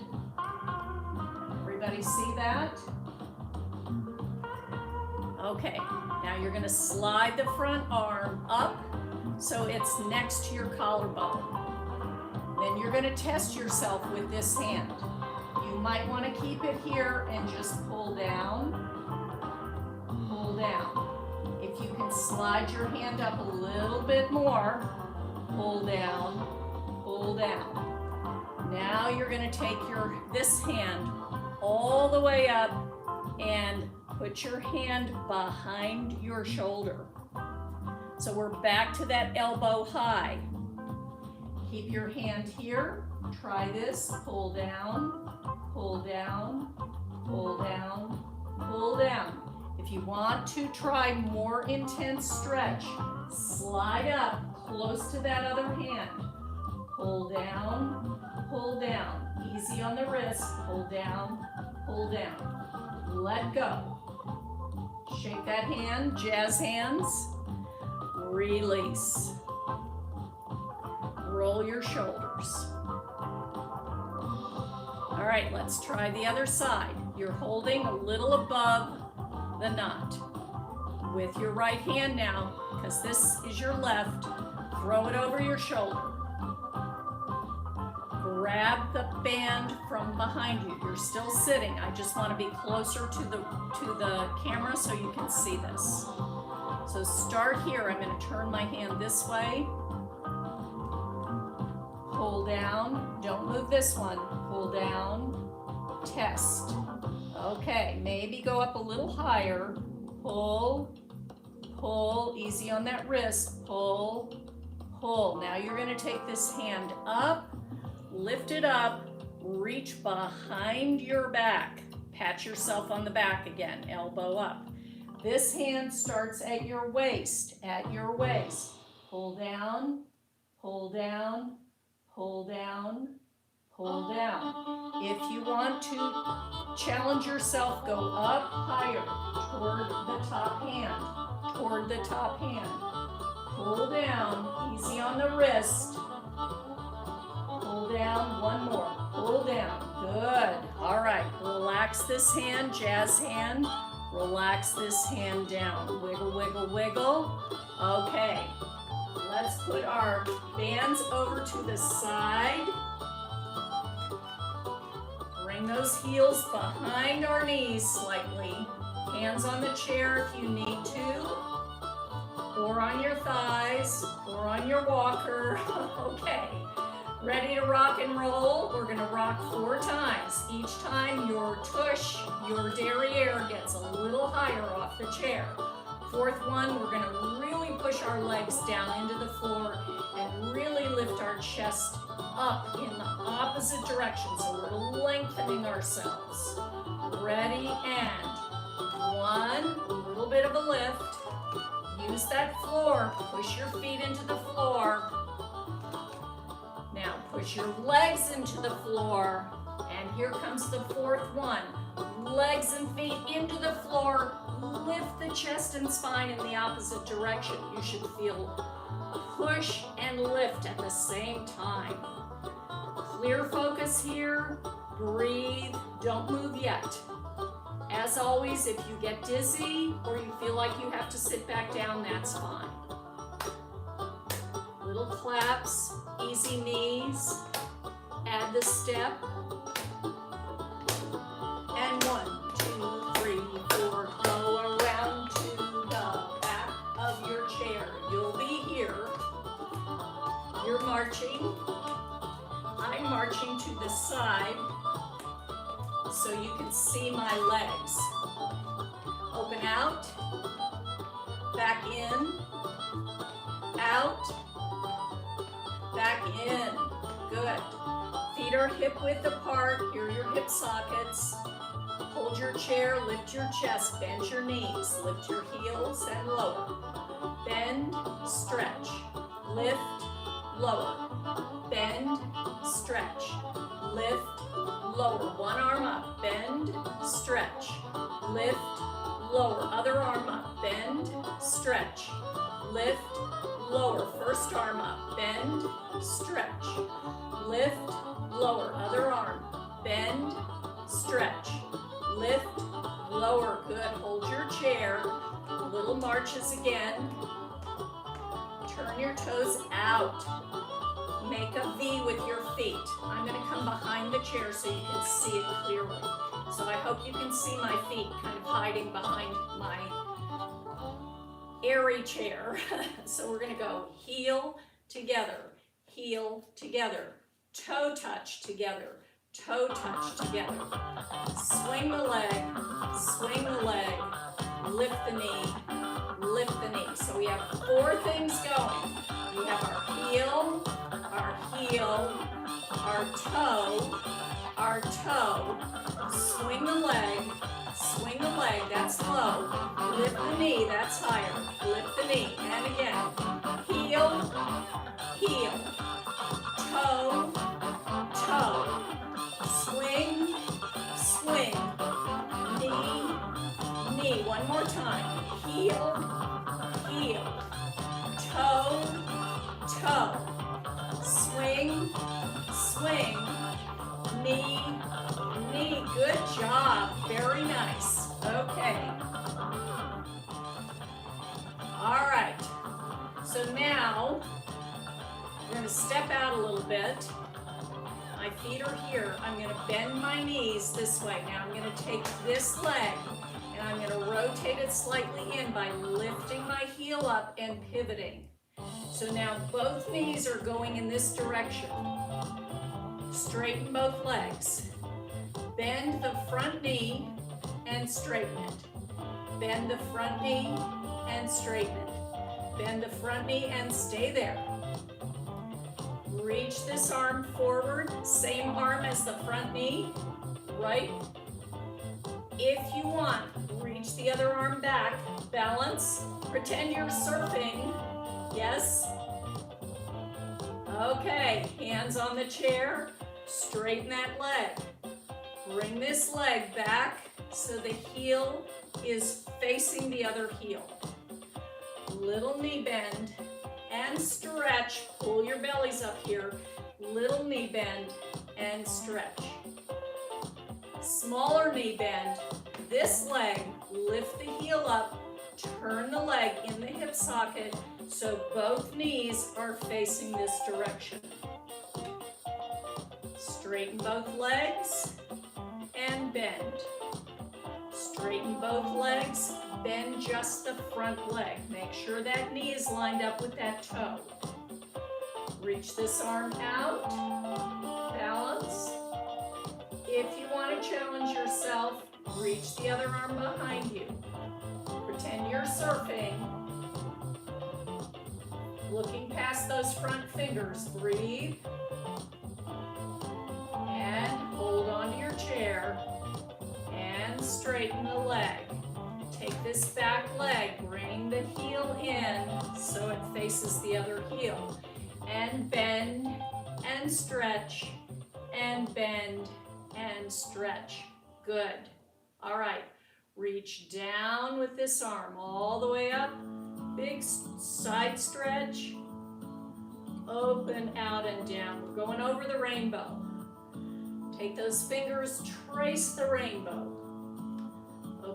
Everybody see that? Okay, now you're going to slide the front arm up so it's next to your collarbone. Then you're going to test yourself with this hand. You might want to keep it here and just pull down, pull down. If you can slide your hand up a little bit more, pull down, pull down. Now you're going to take this hand all the way up and put your hand behind your shoulder. So we're back to that elbow high. Keep your hand here. Try this. Pull down, pull down, pull down, pull down. If you want to try more intense stretch, slide up close to that other hand. Pull down, pull down. Easy on the wrist. Pull down, pull down. Let go. Shake that hand, jazz hands. Release. Roll your shoulders. All right, let's try the other side. You're holding a little above the knot. With your right hand now, because this is your left, throw it over your shoulder. Grab the band from behind you. You're still sitting. I just want to be closer to the camera so you can see this. So start here. I'm going to turn my hand this way. Pull down. Don't move this one. Pull down. Test. Okay, maybe go up a little higher. Pull, pull. Easy on that wrist. Pull, pull. Now you're going to take this hand up. Lift it up, reach behind your back. Pat yourself on the back again, elbow up. This hand starts at your waist, Pull down, pull down, pull down, pull down. If you want to challenge yourself, go up higher toward the top hand, Pull down, easy on the wrist. Pull down, one more, pull down, good. All right, relax this hand, jazz hand, relax this hand down, wiggle, wiggle, wiggle. Okay, let's put our bands over to the side. Bring those heels behind our knees slightly. Hands on the chair if you need to, or on your thighs, or on your walker. Okay. Ready to rock and roll? We're going to rock 4 times. Each time your tush, your derriere gets a little higher off the chair. 4th one, we're going to really push our legs down into the floor and really lift our chest up in the opposite direction. So we're lengthening ourselves. Ready and 1, a little bit of a lift. Use that floor, push your feet into the floor. Now push your legs into the floor, and here comes the 4th one. Legs and feet into the floor, lift the chest and spine in the opposite direction. You should feel push and lift at the same time. Clear focus here, breathe, don't move yet. As always, if you get dizzy or you feel like you have to sit back down, that's fine. Little claps, easy knees, add the step. And 1, 2, 3, 4, go around to the back of your chair. You'll be here. You're marching. I'm marching to the side so you can see my legs. Open out, back in, out, back in. Good. Feet are hip width apart. Here are your hip sockets. Hold your chair, lift your chest, bend your knees, lift your heels and lower. Bend, stretch, lift, lower. Bend, stretch, lift, lower. One arm up, bend, stretch, lift, lower. Other arm up, bend, stretch, lift, lower. First arm up, bend, stretch, lift, lower. Other arm, bend, stretch, lift, lower. Good. Hold your chair. Little marches again. Turn your toes out. Make a V with your feet. I'm going to come behind the chair so you can see it clearly. So I hope you can see my feet kind of hiding behind my airy chair. So we're going to go heel together, toe touch together, toe touch together. Swing the leg, lift the knee, lift the knee. So we have 4 things going. We have our heel, our toe, swing the leg, that's low, lift the knee, that's higher, lift the knee, and again, heel, toe, swing, knee, one more time, heel, toe, swing, knee, good job, very nice, okay. All right, so now we're going to step out a little bit. My feet are here. I'm going to bend my knees this way. Now I'm going to take this leg and I'm going to rotate it slightly in by lifting my heel up and pivoting. So now both knees are going in this direction. Straighten both legs. Bend the front knee and straighten it. Bend the front knee and straighten it. Bend the front knee and stay there. Reach this arm forward, same arm as the front knee, right? If you want, reach the other arm back, balance, pretend you're surfing, yes? Okay, hands on the chair, straighten that leg. Bring this leg back so the heel is facing the other heel. Little knee bend and stretch. Pull your bellies up here. Little knee bend and stretch. Smaller knee bend. This leg, lift the heel up. Turn the leg in the hip socket so both knees are facing this direction. Straighten both legs and bend. Straighten both legs, bend just the front leg. Make sure that knee is lined up with that toe. Reach this arm out, balance. If you want to challenge yourself, reach the other arm behind you. Pretend you're surfing. Looking past those front fingers, breathe. And hold on to your chair. And straighten the leg. Take this back leg, bring the heel in so it faces the other heel. And bend and stretch and bend and stretch. Good. All right. Reach down with this arm all the way up. Big side stretch. Open out and down. We're going over the rainbow. Take those fingers, trace the rainbow.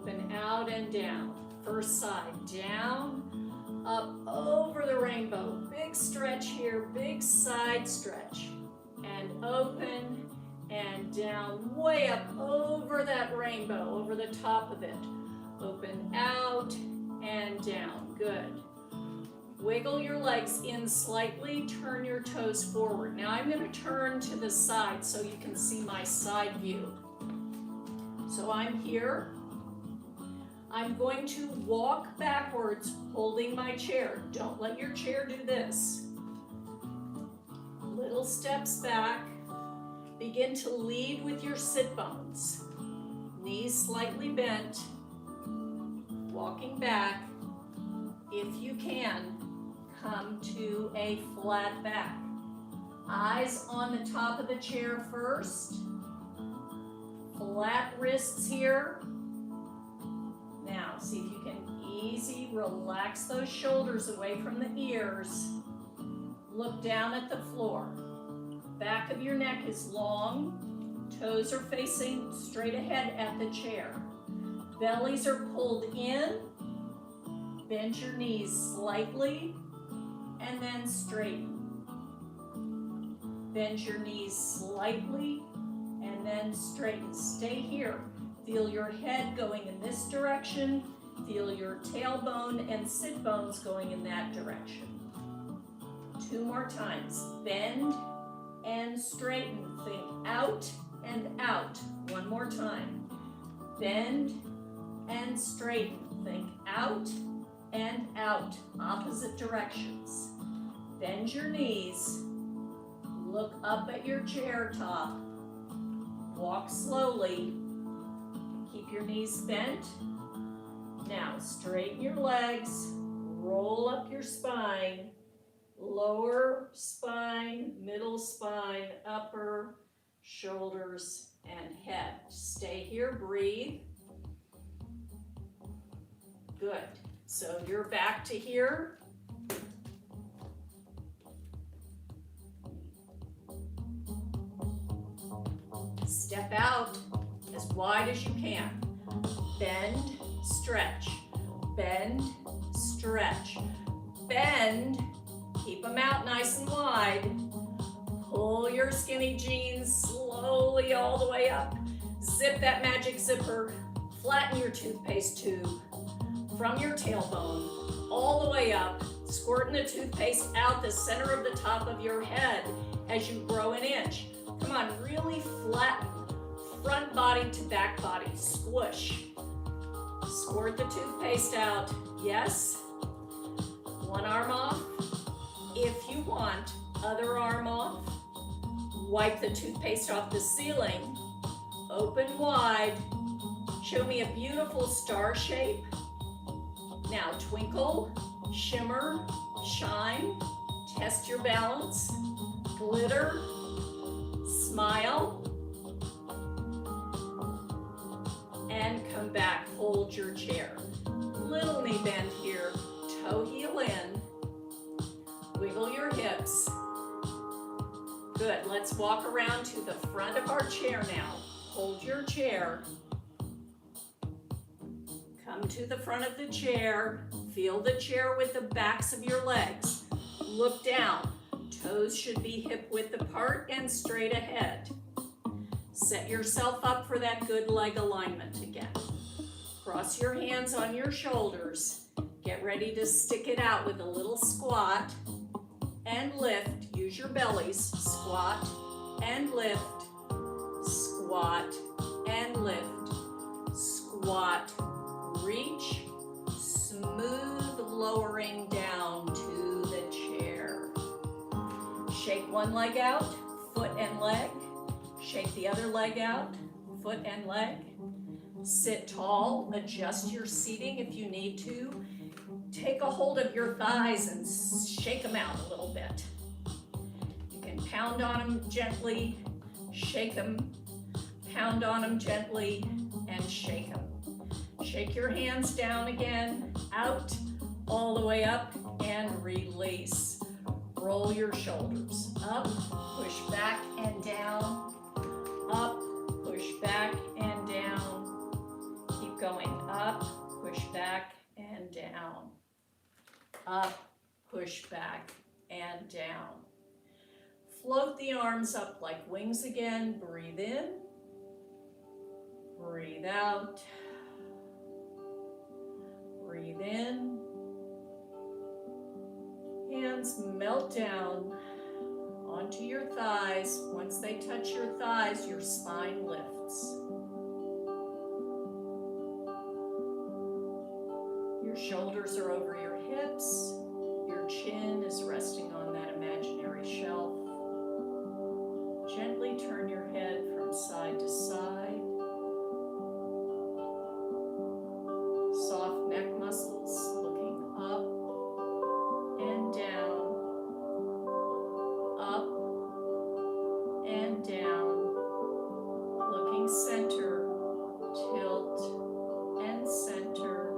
Open out and down. First side, down, up over the rainbow. Big stretch here, big side stretch. And open and down, way up over that rainbow, over the top of it. Open out and down, good. Wiggle your legs in slightly, turn your toes forward. Now I'm going to turn to the side so you can see my side view. So I'm here. I'm going to walk backwards holding my chair. Don't let your chair do this. Little steps back. Begin to lead with your sit bones. Knees slightly bent. Walking back. If you can, come to a flat back. Eyes on the top of the chair first. Flat wrists here. Now, see if you can easy relax those shoulders away from the ears. Look down at the floor. Back of your neck is long. Toes are facing straight ahead at the chair. Bellies are pulled in. Bend your knees slightly and then straighten. Bend your knees slightly and then straighten. Stay here. Feel your head going in this direction. Feel your tailbone and sit bones going in that direction. 2 more times. Bend and straighten. Think out and out. 1 more time. Bend and straighten. Think out and out. Opposite directions. Bend your knees. Look up at your chair top. Walk slowly. Keep your knees bent. Now straighten your legs. Roll up your spine. Lower spine, middle spine, upper, shoulders, and head. Stay here, breathe. Good. So you're back to here. Step out as wide as you can. Bend, stretch. Bend, stretch. Bend. Keep them out nice and wide. Pull your skinny jeans slowly all the way up. Zip that magic zipper. Flatten your toothpaste tube from your tailbone all the way up. Squirting the toothpaste out the center of the top of your head as you grow an inch. Come on, really flatten. Front body to back body. Squish. Squirt the toothpaste out. Yes. One arm off. If you want, other arm off. Wipe the toothpaste off the ceiling. Open wide. Show me a beautiful star shape. Now twinkle, shimmer, shine. Test your balance. Glitter. Smile. And come back. Hold your chair. Little knee bend here. Toe heel in. Wiggle your hips. Good. Let's walk around to the front of our chair now. Hold your chair. Come to the front of the chair. Feel the chair with the backs of your legs. Look down. Toes should be hip width apart and straight ahead. Set yourself up for that good leg alignment again. Cross your hands on your shoulders. Get ready to stick it out with a little squat and lift. Use your bellies. Squat and lift. Squat and lift. Squat. Reach. Smooth lowering down to the chair. Shake one leg out, foot and leg. Shake the other leg out, foot and leg. Sit tall, adjust your seating if you need to. Take a hold of your thighs and shake them out a little bit. You can pound on them gently, shake them, pound on them gently, and shake them. Shake your hands down again, out, all the way up, and release. Roll your shoulders up, push back and down, up, push back and down. Keep going up, push back and down. Up, push back and down. Float the arms up like wings again. Breathe in. Breathe out. Breathe in. Hands melt down onto your thighs. Once they touch your thighs, your spine lifts. Your shoulders are over your hips. Your chin is resting on that imaginary shelf. Gently turn your head from side to side. Soft neck muscles looking up and down, up and down, looking center, tilt and center,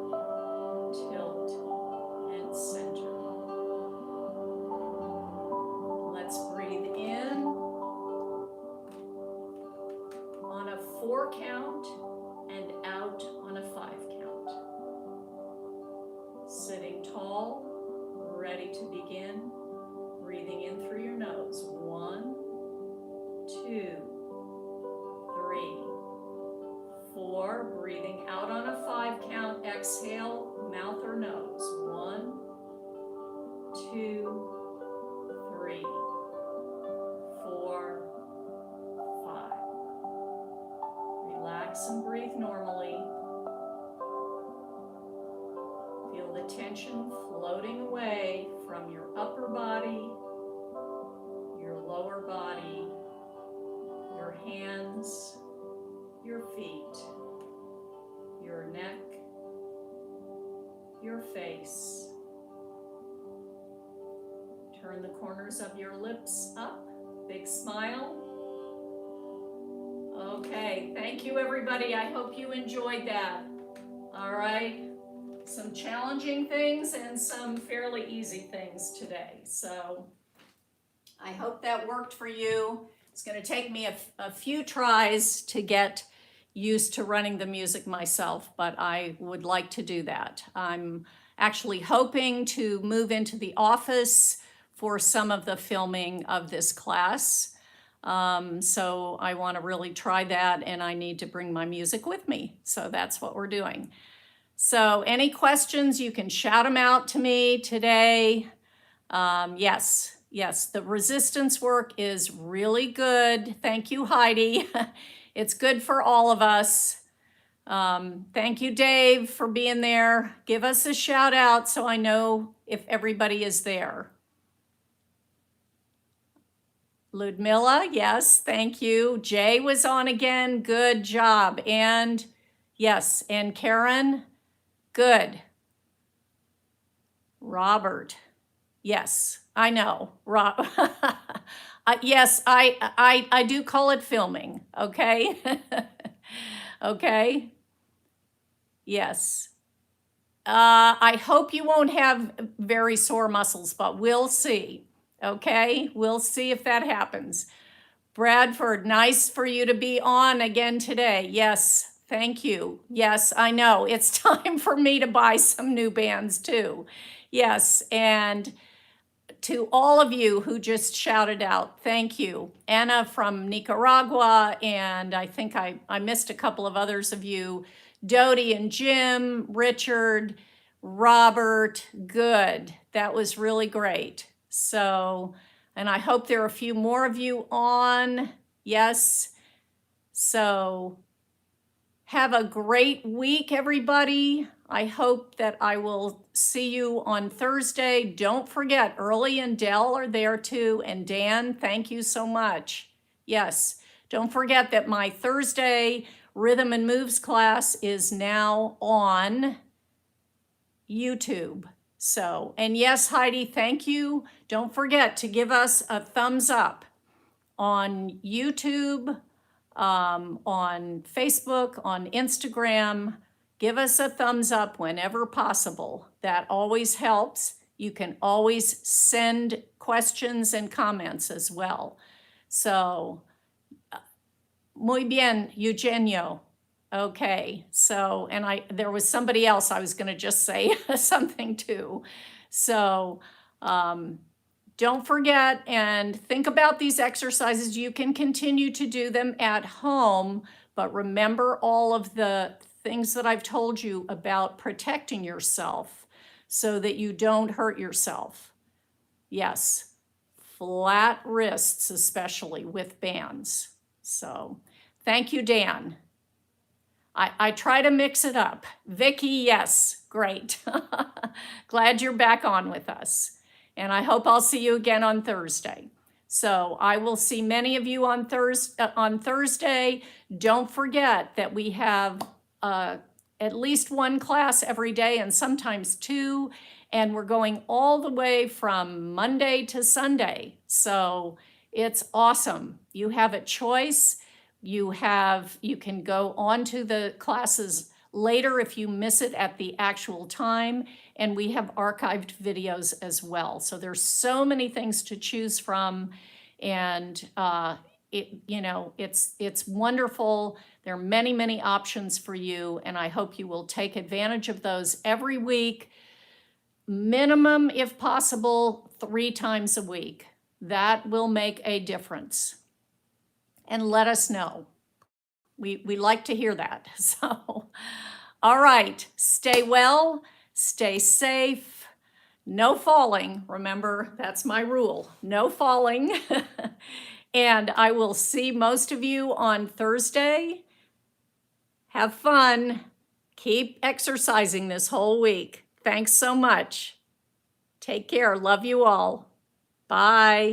tilt and center. Let's breathe in on a 4 count and out on a 5 count. Sitting tall, ready to begin. Breathing in through your nose. 1, 2, 3, 4. Breathing out on a 5 count. Exhale, mouth or nose. 1, 2, 3, 4, 5. Relax and breathe normally. Feel the tension floating away from your upper body, your lower body, your hands, your feet, your neck, your face. Turn the corners of your lips up. Big smile. Okay, thank you everybody. I hope you enjoyed that. All right. Some challenging things and some fairly easy things today. So I hope that worked for you. It's going to take me a few tries to get used to running the music myself, but I would like to do that. I'm actually hoping to move into the office for some of the filming of this class. So I want to really try that, and I need to bring my music with me. So that's what we're doing. So any questions, you can shout them out to me today. Yes, the resistance work is really good. Thank you, Heidi. It's good for all of us. Thank you, Dave, for being there. Give us a shout out so I know if everybody is there. Ludmilla, yes, thank you. Jay was on again, good job. And yes, and Karen, good. Robert, yes, I know. Yes, I do call it filming, okay? Okay, yes. I hope you won't have very sore muscles, but we'll see, okay? We'll see if that happens. Bradford, nice for you to be on again today. Yes, thank you. Yes, I know. It's time for me to buy some new bands too. Yes, and to all of you who just shouted out, thank you. Anna from Nicaragua, and I think I missed a couple of others of you. Dodie and Jim, Richard, Robert, good. That was really great. So, and I hope there are a few more of you on. Yes. So have a great week, everybody. I hope that I will see you on Thursday. Don't forget, Early and Dell are there too. And Dan, thank you so much. Yes, don't forget that my Thursday Rhythm and Moves class is now on YouTube. So, and yes, Heidi, thank you. Don't forget to give us a thumbs up on YouTube, on Facebook, on Instagram. Give us a thumbs up whenever possible. That always helps. You can always send questions and comments as well. So, muy bien, Eugenio. Okay, so, and there was somebody else I was gonna just say something to. So, don't forget and think about these exercises. You can continue to do them at home, but remember all of the things that I've told you about protecting yourself so that you don't hurt yourself. Yes, flat wrists, especially with bands. So, thank you, Dan. I try to mix it up. Vicky, yes, great. Glad you're back on with us. And I hope I'll see you again on Thursday. So I will see many of you on Thursday. Don't forget that we have at least one class every day and sometimes two. And we're going all the way from Monday to Sunday. So it's awesome. You have a choice. You can go on to the classes later if you miss it at the actual time, and we have archived videos as well. So there's so many things to choose from, and it's wonderful. There are many, many options for you, and I hope you will take advantage of those every week, minimum, if possible, 3 times a week. That will make a difference. And let us know. We like to hear that. So, all right, stay well, stay safe, no falling. Remember, that's my rule, no falling. And I will see most of you on Thursday. Have fun. Keep exercising this whole week. Thanks so much. Take care. Love you all. Bye.